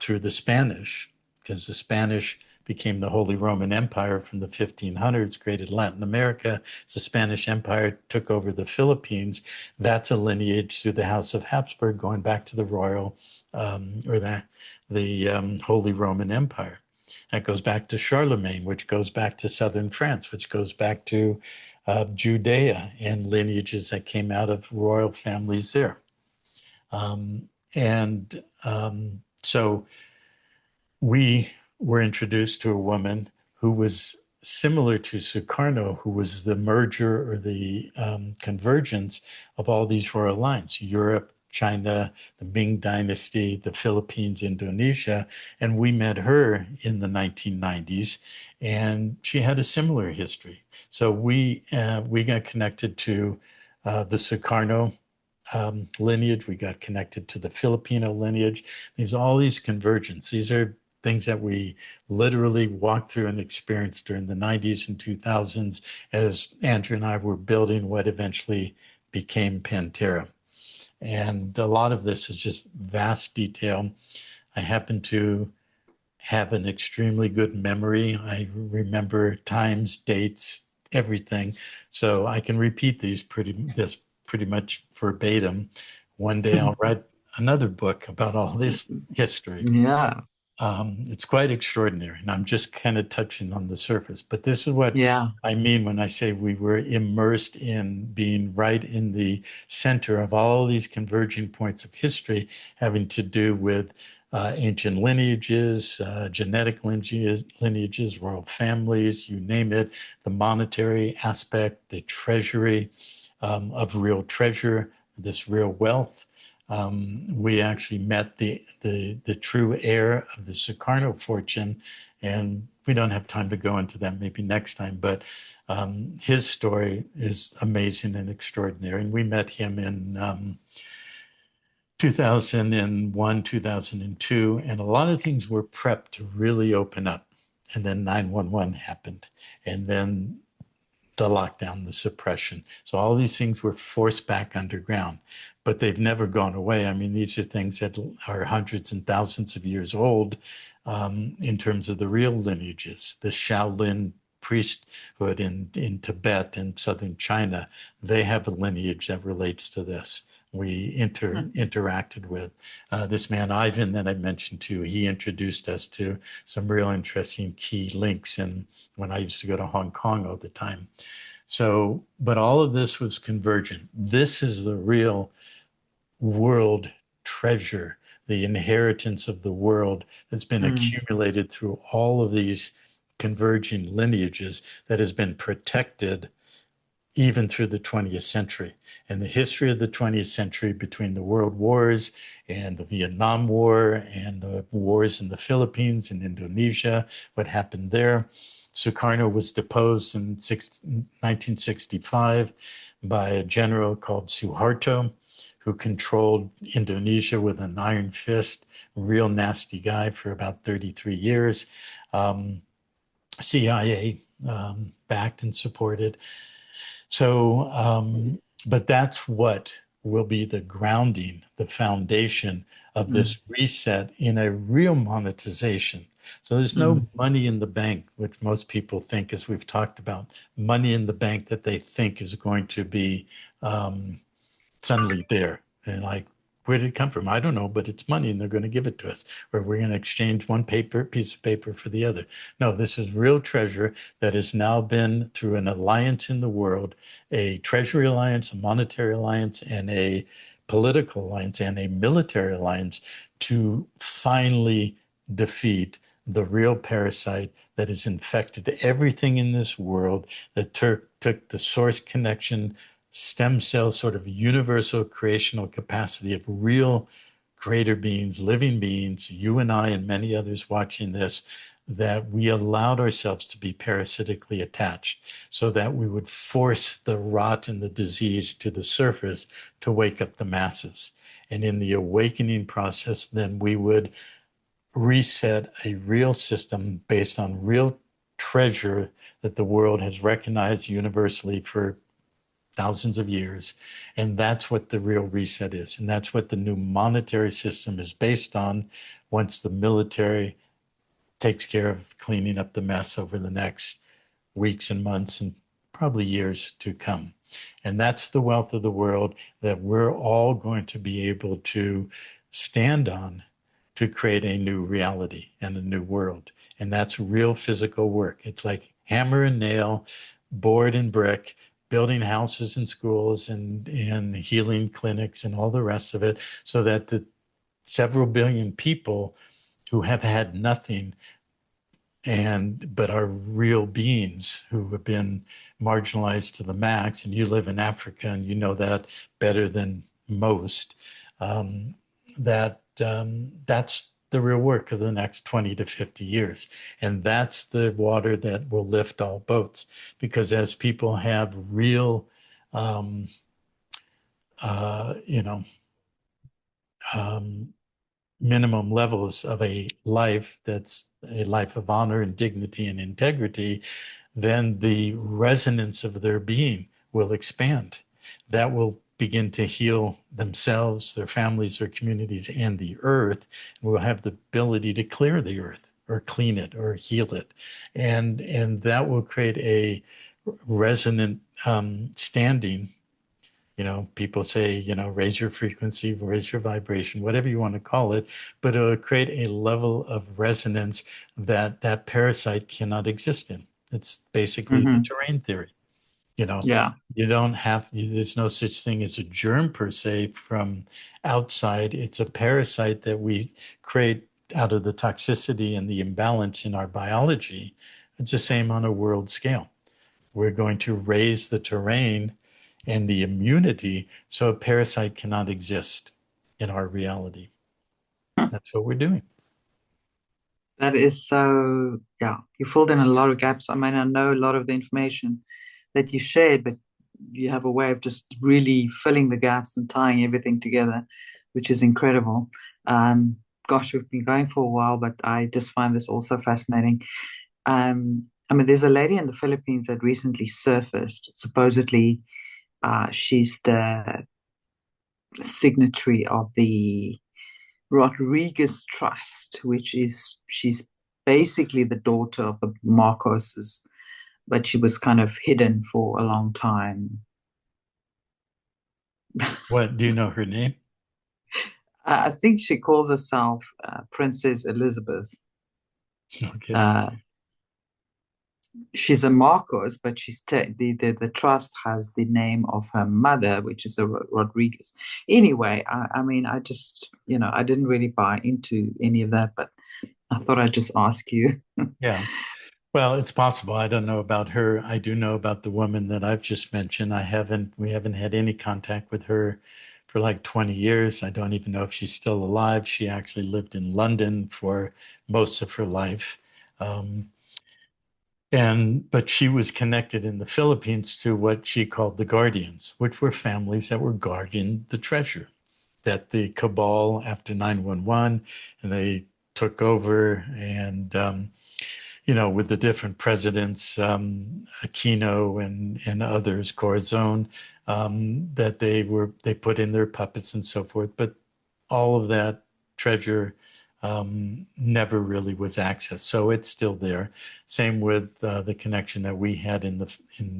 through the Spanish, because the Spanish became the Holy Roman Empire from the 1500s, created Latin America. As the Spanish Empire took over the Philippines, that's a lineage through the House of Habsburg going back to the royal, the Holy Roman Empire. That goes back to Charlemagne, which goes back to southern France, which goes back to Judea and lineages that came out of royal families there. So we were introduced to a woman who was similar to Sukarno, who was the merger or the convergence of all these royal lines: Europe, China, the Ming Dynasty, the Philippines, Indonesia. And we met her in the 1990s, and she had a similar history. So we got connected to the Sukarno lineage. We got connected to the Filipino lineage. There's all these convergence. These are things that we literally walked through and experienced during the 90s and 2000s as Andrew and I were building what eventually became PanTerra. And a lot of this is just vast detail. I happen to have an extremely good memory. I remember times, dates, everything. So I can repeat these pretty much verbatim. One day I'll write another book about all this history. Yeah. It's quite extraordinary, and I'm just kind of touching on the surface. But this is what I mean when I say we were immersed in being right in the center of all these converging points of history, having to do with ancient lineages, genetic lineages, royal families, you name it, the monetary aspect, the treasury of real treasure, this real wealth. We actually met the true heir of the Sukarno fortune, and we don't have time to go into that, maybe next time, but his story is amazing and extraordinary. And we met him in 2001, 2002, and a lot of things were prepped to really open up. And then 911 happened. And then the lockdown, the suppression. So all these things were forced back underground, but they've never gone away. I mean, these are things that are hundreds and thousands of years old in terms of the real lineages. The Shaolin priesthood in Tibet and southern China, they have a lineage that relates to this. We interacted with this man, Ivan, that I mentioned to. He introduced us to some real interesting key links and when I used to go to Hong Kong all the time. So, but all of this was convergent. This is the real world treasure, the inheritance of the world that's been accumulated through all of these converging lineages that has been protected even through the 20th century. And the history of the 20th century between the world wars and the Vietnam War and the wars in the Philippines and Indonesia, what happened there. Sukarno was deposed in 1965 by a general called Suharto, who controlled Indonesia with an iron fist, real nasty guy for about 33 years. CIA backed and supported. So, but that's what will be the grounding, the foundation of this reset in a real monetization. So there's no money in the bank, which most people think, as we've talked about, money in the bank that they think is going to be suddenly there. And like, where did it come from? I don't know, but it's money and they're going to give it to us, or we're going to exchange one piece of paper for the other. No, this is real treasure that has now been through an alliance in the world, a treasury alliance, a monetary alliance, and a political alliance, and a military alliance to finally defeat the real parasite that has infected everything in this world, that took the source connection, stem cell sort of universal creational capacity of real greater beings, living beings, you and I and many others watching this, that we allowed ourselves to be parasitically attached so that we would force the rot and the disease to the surface to wake up the masses. And in the awakening process, then we would reset a real system based on real treasure that the world has recognized universally for thousands of years. And that's what the real reset is. And that's what the new monetary system is based on once the military takes care of cleaning up the mess over the next weeks and months and probably years to come. And that's the wealth of the world that we're all going to be able to stand on to create a new reality and a new world. And that's real physical work. It's like hammer and nail, board and brick, building houses and schools and healing clinics and all the rest of it, so that the several billion people who have had nothing but are real beings who have been marginalized to the max, and you live in Africa and you know that better than most, that's the real work of the next 20 to 50 years. And that's the water that will lift all boats. Because as people have real, minimum levels of a life that's a life of honor and dignity and integrity, then the resonance of their being will expand. That will begin to heal themselves, their families, their communities, and the earth. We'll have the ability to clear the earth or clean it or heal it. And that will create a resonant standing. People say, raise your frequency, raise your vibration, whatever you want to call it, but it'll create a level of resonance that parasite cannot exist in. It's basically the terrain theory. Yeah. There's no such thing as a germ per se from outside. It's a parasite that we create out of the toxicity and the imbalance in our biology. It's the same on a world scale. We're going to raise the terrain and the immunity so a parasite cannot exist in our reality. That's what we're doing. That is so, yeah, you filled in a lot of gaps. I mean, I know a lot of the information that you shared, but you have a way of just really filling the gaps and tying everything together, which is incredible. Um, Gosh, we've been going for a while, but I just find this also fascinating. I mean, there's a lady in the Philippines that recently surfaced. Supposedly, she's the signatory of the Rodriguez Trust, which is she's basically the daughter of the Marcoses, but she was kind of hidden for a long time. What, do you know her name? I think she calls herself Princess Elizabeth. Okay. Uh, she's a Marcos, but the trust has the name of her mother, which is a Rodriguez. Anyway, I mean, I just I didn't really buy into any of that, but I thought I'd just ask you. Yeah. Well, it's possible. I don't know about her. I do know about the woman that I've just mentioned. We haven't had any contact with her for like 20 years. I don't even know if she's still alive. She actually lived in London for most of her life. Um, but she was connected in the Philippines to what she called the guardians, which were families that were guarding the treasure that the cabal after 9/11 and they took over and with the different presidents, Aquino and others, Corazon, that they put in their puppets and so forth. But all of that treasure never really was accessed, so it's still there. Same with the connection that we had in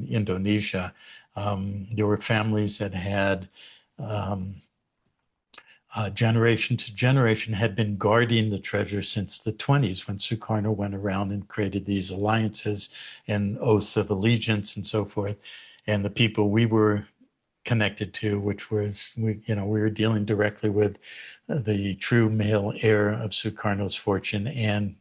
Indonesia. There were families that had. Generation to generation had been guarding the treasure since the 20s when Sukarno went around and created these alliances and oaths of allegiance and so forth. And the people we were connected to, which was, we were dealing directly with the true male heir of Sukarno's fortune and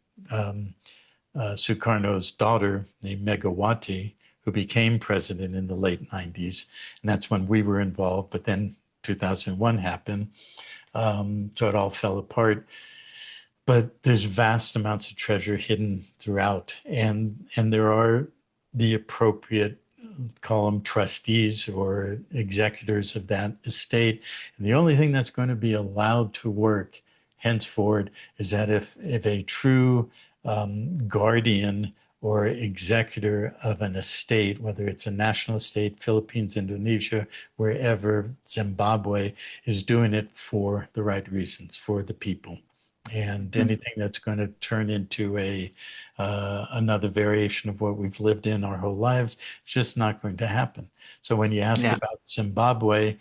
Sukarno's daughter named Megawati, who became president in the late 90s. And that's when we were involved. But then 2001 happened. So it all fell apart. But there's vast amounts of treasure hidden throughout, and there are the appropriate, call them trustees or executors of that estate. And the only thing that's going to be allowed to work henceforward is that if a true guardian or executor of an estate, whether it's a national estate, Philippines, Indonesia, wherever, Zimbabwe, is doing it for the right reasons, for the people. And anything that's going to turn into another variation of what we've lived in our whole lives, it's just not going to happen. So when you ask Yeah. about Zimbabwe,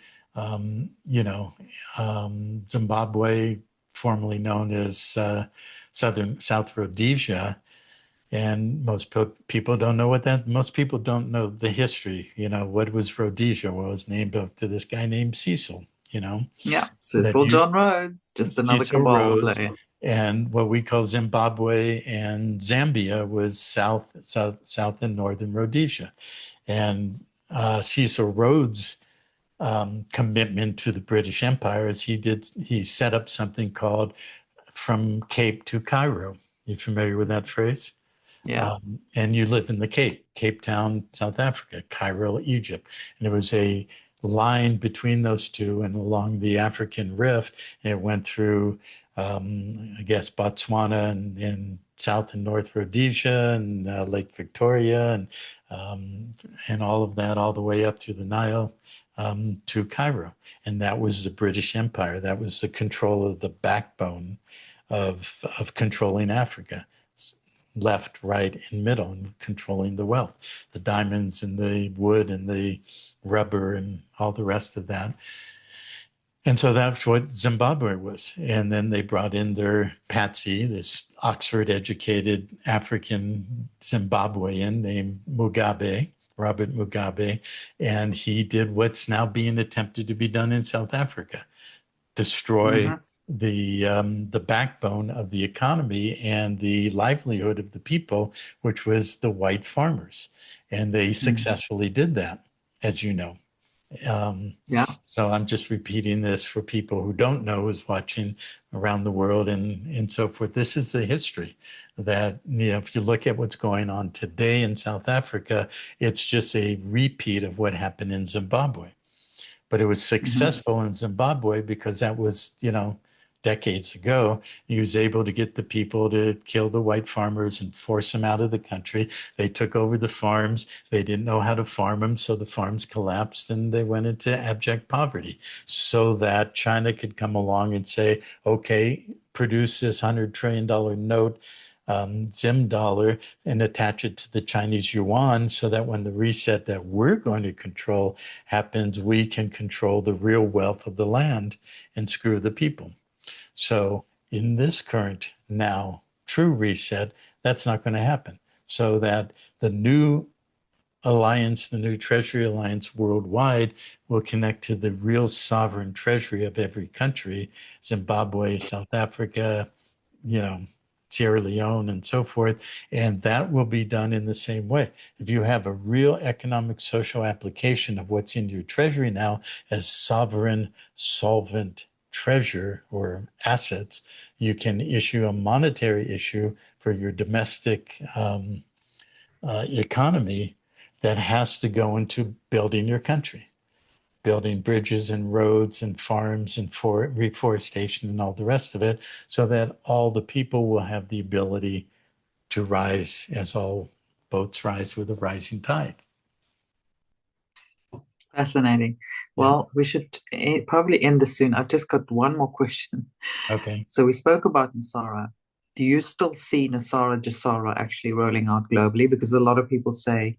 Zimbabwe, formerly known as South Rhodesia, and people don't know what that, most people don't know the history. What was Rhodesia? Well, it was named after this guy named Cecil, Yeah. that Cecil you, John Rhodes, just another Cecil cabal Rhodes, player. and what we call Zimbabwe and Zambia was South and Northern Rhodesia. And Cecil Rhodes' commitment to the British Empire is he set up something called From Cape to Cairo. You familiar with that phrase? Yeah. And you live in the Cape Town, South Africa, Cairo, Egypt. And it was a line between those two and along the African Rift. And it went through, I guess, Botswana and South and North Rhodesia and Lake Victoria and all of that, all the way up to the Nile to Cairo. And that was the British Empire. That was the control of the backbone of controlling Africa, left, right, and middle, and controlling the wealth, the diamonds and the wood and the rubber and all the rest of that. And so that's what Zimbabwe was. And then they brought in their patsy, this Oxford educated African Zimbabwean named Mugabe, Robert Mugabe. And he did what's now being attempted to be done in South Africa, destroy Hmm. the backbone of the economy and the livelihood of the people, which was the white farmers. And they successfully did that, as you know. Um, Yeah. so I'm just repeating this for people who don't know, who's watching around the world and so forth. This is the history that, if you look at what's going on today in South Africa, it's just a repeat of what happened in Zimbabwe. But it was Mhm. successful in Zimbabwe because that was, decades ago. He was able to get the people to kill the white farmers and force them out of the country. They took over the farms. They didn't know how to farm them, so the farms collapsed and they went into abject poverty so that China could come along and say, okay, produce this $100 trillion note, Zim dollar, and attach it to the Chinese yuan so that when the reset that we're going to control happens, we can control the real wealth of the land and screw the people. So in this current now true reset, that's not going to happen. So that the new alliance, the new treasury alliance worldwide will connect to the real sovereign treasury of every country, Zimbabwe, South Africa, you know, Sierra Leone and so forth. And that will be done in the same way. If you have a real economic social application of what's in your treasury now as sovereign solvent treasure or assets, you can issue a monetary issue for your domestic economy that has to go into building your country, building bridges and roads and farms and for reforestation and all the rest of it, so that all the people will have the ability to rise as all boats rise with a rising tide. Fascinating. Yeah. Well, we should probably end this soon. I've just got one more question. Okay. So we spoke about Nasara. Do you still see Nasara Jasara actually rolling out globally? Because a lot of people say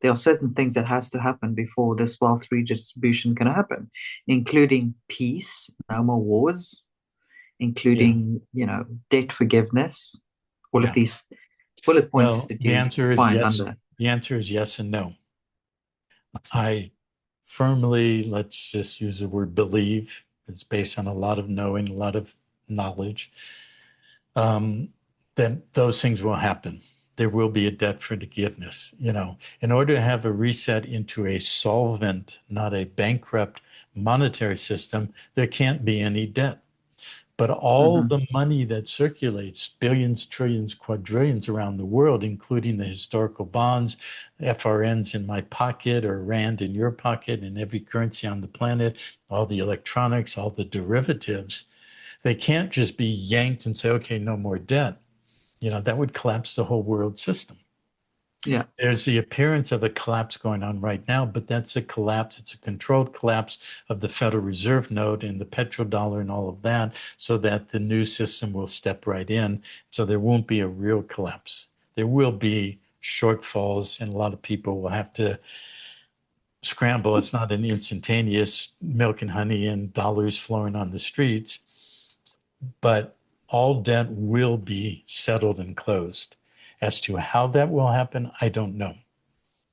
there are certain things that has to happen before this wealth redistribution can happen, including peace, no more wars, Yeah. including, debt forgiveness, all of Yeah. these bullet points Well, that the you answer is find yes. under. The answer is yes and no. I firmly, let's just use the word believe. It's based on a lot of knowing, a lot of knowledge, um, that those things will happen. There will be a debt forgiveness. In order to have a reset into a solvent, not a bankrupt monetary system, there can't be any debt. But all Mhm. the money that circulates, billions, trillions, quadrillions around the world, including the historical bonds, FRNs in my pocket or Rand in your pocket, and every currency on the planet, all the electronics, all the derivatives, they can't just be yanked and say, okay, no more debt. That would collapse the whole world system. Yeah. There's the appearance of a collapse going on right now, but that's a collapse. It's a controlled collapse of the Federal Reserve note and the petrodollar and all of that, so that the new system will step right in. So there won't be a real collapse. There will be shortfalls, and a lot of people will have to scramble. It's not an instantaneous milk and honey and dollars flowing on the streets, but all debt will be settled and closed. As to how that will happen, I don't know.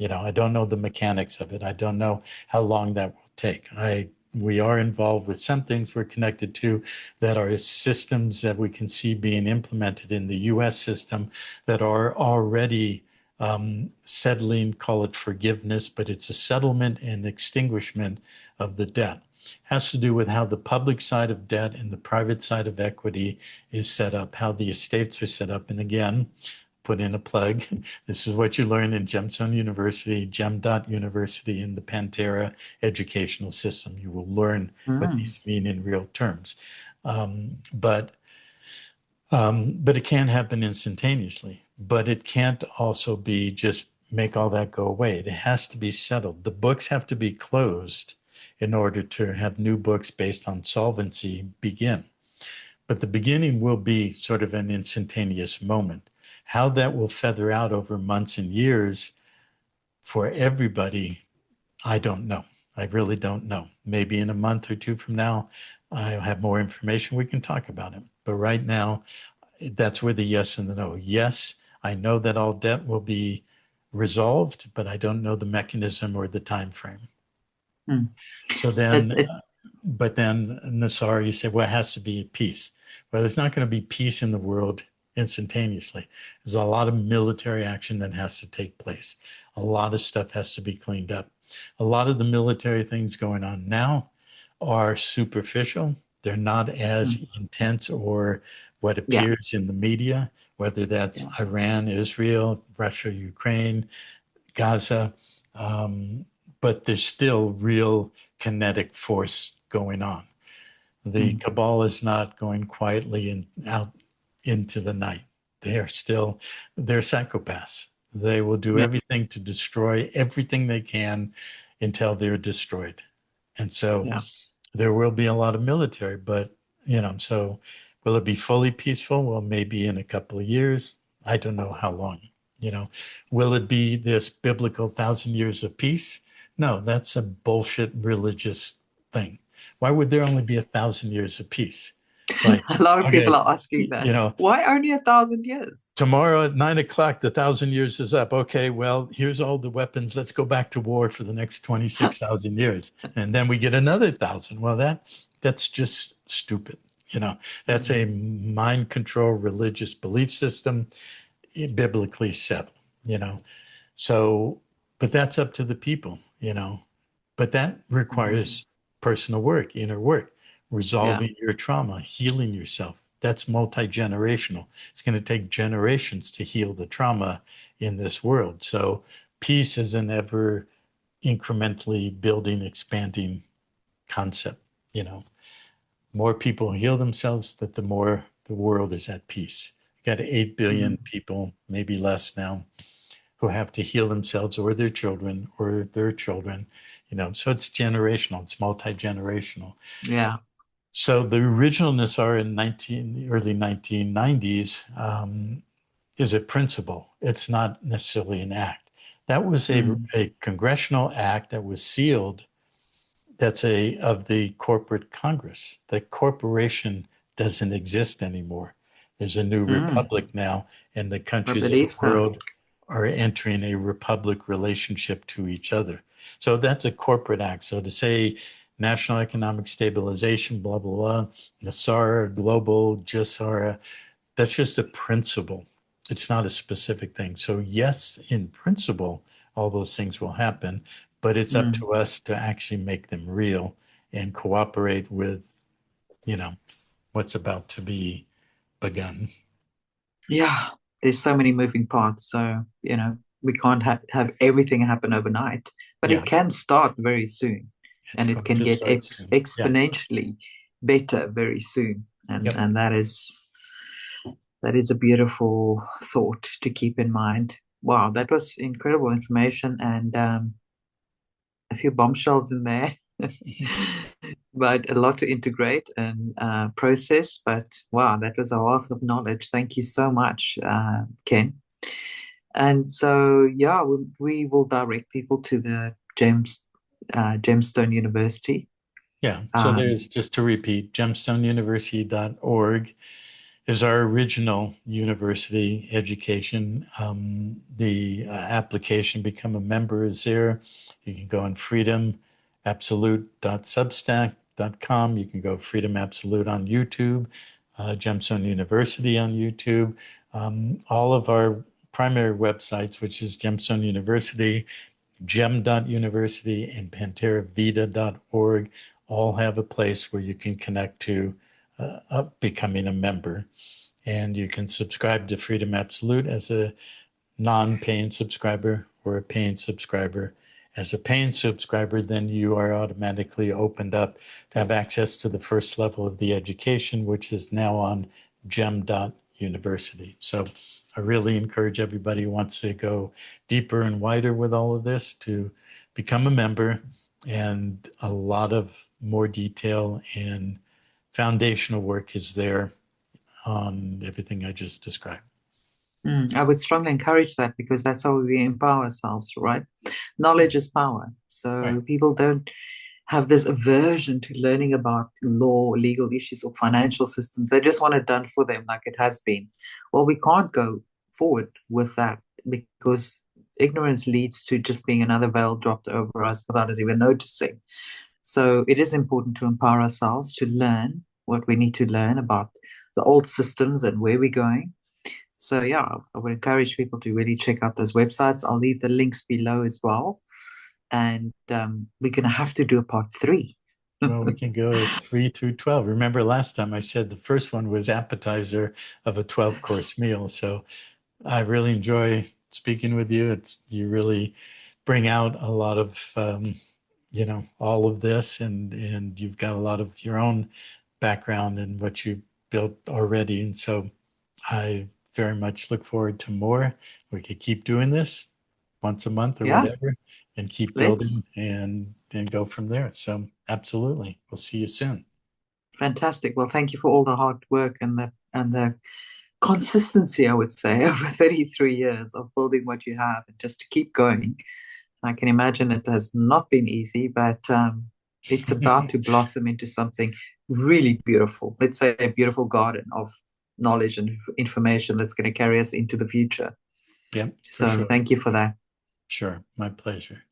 I don't know the mechanics of it. I don't know how long that will take. We are involved with some things we're connected to that are systems that we can see being implemented in the US system that are already settling, call it forgiveness, but it's a settlement and extinguishment of the debt. Has to do with how the public side of debt and the private side of equity is set up, how the estates are set up. And again, put in a plug. This is what you learn in Gemstone University, University in the PanTerra educational system. You will learn what Mm. these mean in real terms. But but it can happen instantaneously. But it can't also be just make all that go away. It has to be settled. The books have to be closed in order to have new books based on solvency begin. But the beginning will be sort of an instantaneous moment. How that will feather out over months and years for everybody, I don't know. I really don't know. Maybe in a month or two from now, I'll have more information. We can talk about it. But right now, that's where the yes and the no. Yes, I know that all debt will be resolved, but I don't know the mechanism or the time frame. Mm. So It, then, it, but then Nassar, you say, well, it has to be peace. Well, there's not going to be peace in the world instantaneously. There's a lot of military action that has to take place. A lot of stuff has to be cleaned up. A lot of the military things going on now are superficial. They're not as mm. intense or what Yeah. appears in the media, whether that's Yeah. Iran, Israel, Russia, Ukraine, Gaza. Um, but there's still real kinetic force going on. The cabal is not going quietly out into the night. They're psychopaths. They will do everything to destroy everything they can until they're destroyed. And so there will be a lot of military, but, so will it be fully peaceful? Well, maybe in a couple of years. I don't know how long, Will it be this biblical 1,000 years of peace? No, that's a bullshit religious thing. Why would there only be 1,000 years of peace? It's like, a lot of okay, people are asking that. Why only 1,000 years? Tomorrow at 9 o'clock, the 1,000 years is up. Okay, well, here's all the weapons. Let's go back to war for the next 26,000 years. And then we get another 1,000. Well, that's just stupid. That's a mind control religious belief system, biblically settled, So, but that's up to the people, But that requires personal work, inner work, resolving your trauma, healing yourself. That's multi-generational. It's going to take generations to heal the trauma in this world. So peace is an ever incrementally building, expanding concept. More people heal themselves, that the more the world is at peace. You got 8 billion people, maybe less now, who have to heal themselves or their children. So it's generational, it's multi-generational. Yeah. So the originalness are in early 1990s is a principle. It's not necessarily an act. That was a congressional act that was sealed. That's of the corporate Congress. The corporation doesn't exist anymore. There's a new republic now, and the countries of the world are entering a republic relationship to each other. So that's a corporate act. So to say national economic stabilization, blah, blah, blah, NASARA, global, JISARA, that's just a principle. It's not a specific thing. So yes, in principle, all those things will happen, but it's up to us to actually make them real and cooperate with, what's about to be begun. Yeah, there's so many moving parts. So, we can't have everything happen overnight, but it can start very soon. And it can get exponentially better very soon. And that is a beautiful thought to keep in mind. Wow, that was incredible information and a few bombshells in there. But a lot to integrate and process. But wow, that was a wealth of knowledge. Thank you so much, Ken. And so, we will direct people to the Gemstone University. Yeah. So there's, just to repeat, gemstoneuniversity.org is our original university education. The application, become a member, is there. You can go on freedomabsolute.substack.com. You can go Freedom Absolute on YouTube, Gemstone University on YouTube. All of our primary websites, which is Gemstone University, gem.university, and PanTerraVida.org, all have a place where you can connect to becoming a member. And you can subscribe to Freedom Absolute as a non-paying subscriber or a paying subscriber. As a paying subscriber, then you are automatically opened up to have access to the first level of the education, which is now on gem.university. So I really encourage everybody who wants to go deeper and wider with all of this to become a member, and a lot of more detail and foundational work is there on everything I just described. I would strongly encourage that, because that's how we empower ourselves, right? Knowledge is power. So people don't have this aversion to learning about law, legal issues, or financial systems. They just want it done for them like it has been. Well, we can't go forward with that, because ignorance leads to just being another veil dropped over us without us even noticing. So it is important to empower ourselves to learn what we need to learn about the old systems and where we're going. So I would encourage people to really check out those websites. I'll leave the links below as well. And we're going to have to do a part 3. Well, we can go 3 through 12. Remember last time I said the first one was appetizer of a 12-course meal. So I really enjoy speaking with you. You really bring out a lot of all of this, and you've got a lot of your own background and what you built already. And so I very much look forward to more. We could keep doing this once a month or Yeah, whatever and keep let's. building and go from there. So absolutely. We'll see you soon. Fantastic. Well, thank you for all the hard work and the consistency, I would say, over 33 years of building what you have and just to keep going. I can imagine it has not been easy, but it's about to blossom into something really beautiful. Let's say a beautiful garden of knowledge and information that's going to carry us into the future. Yep, for So sure. thank you for that. Sure. My pleasure.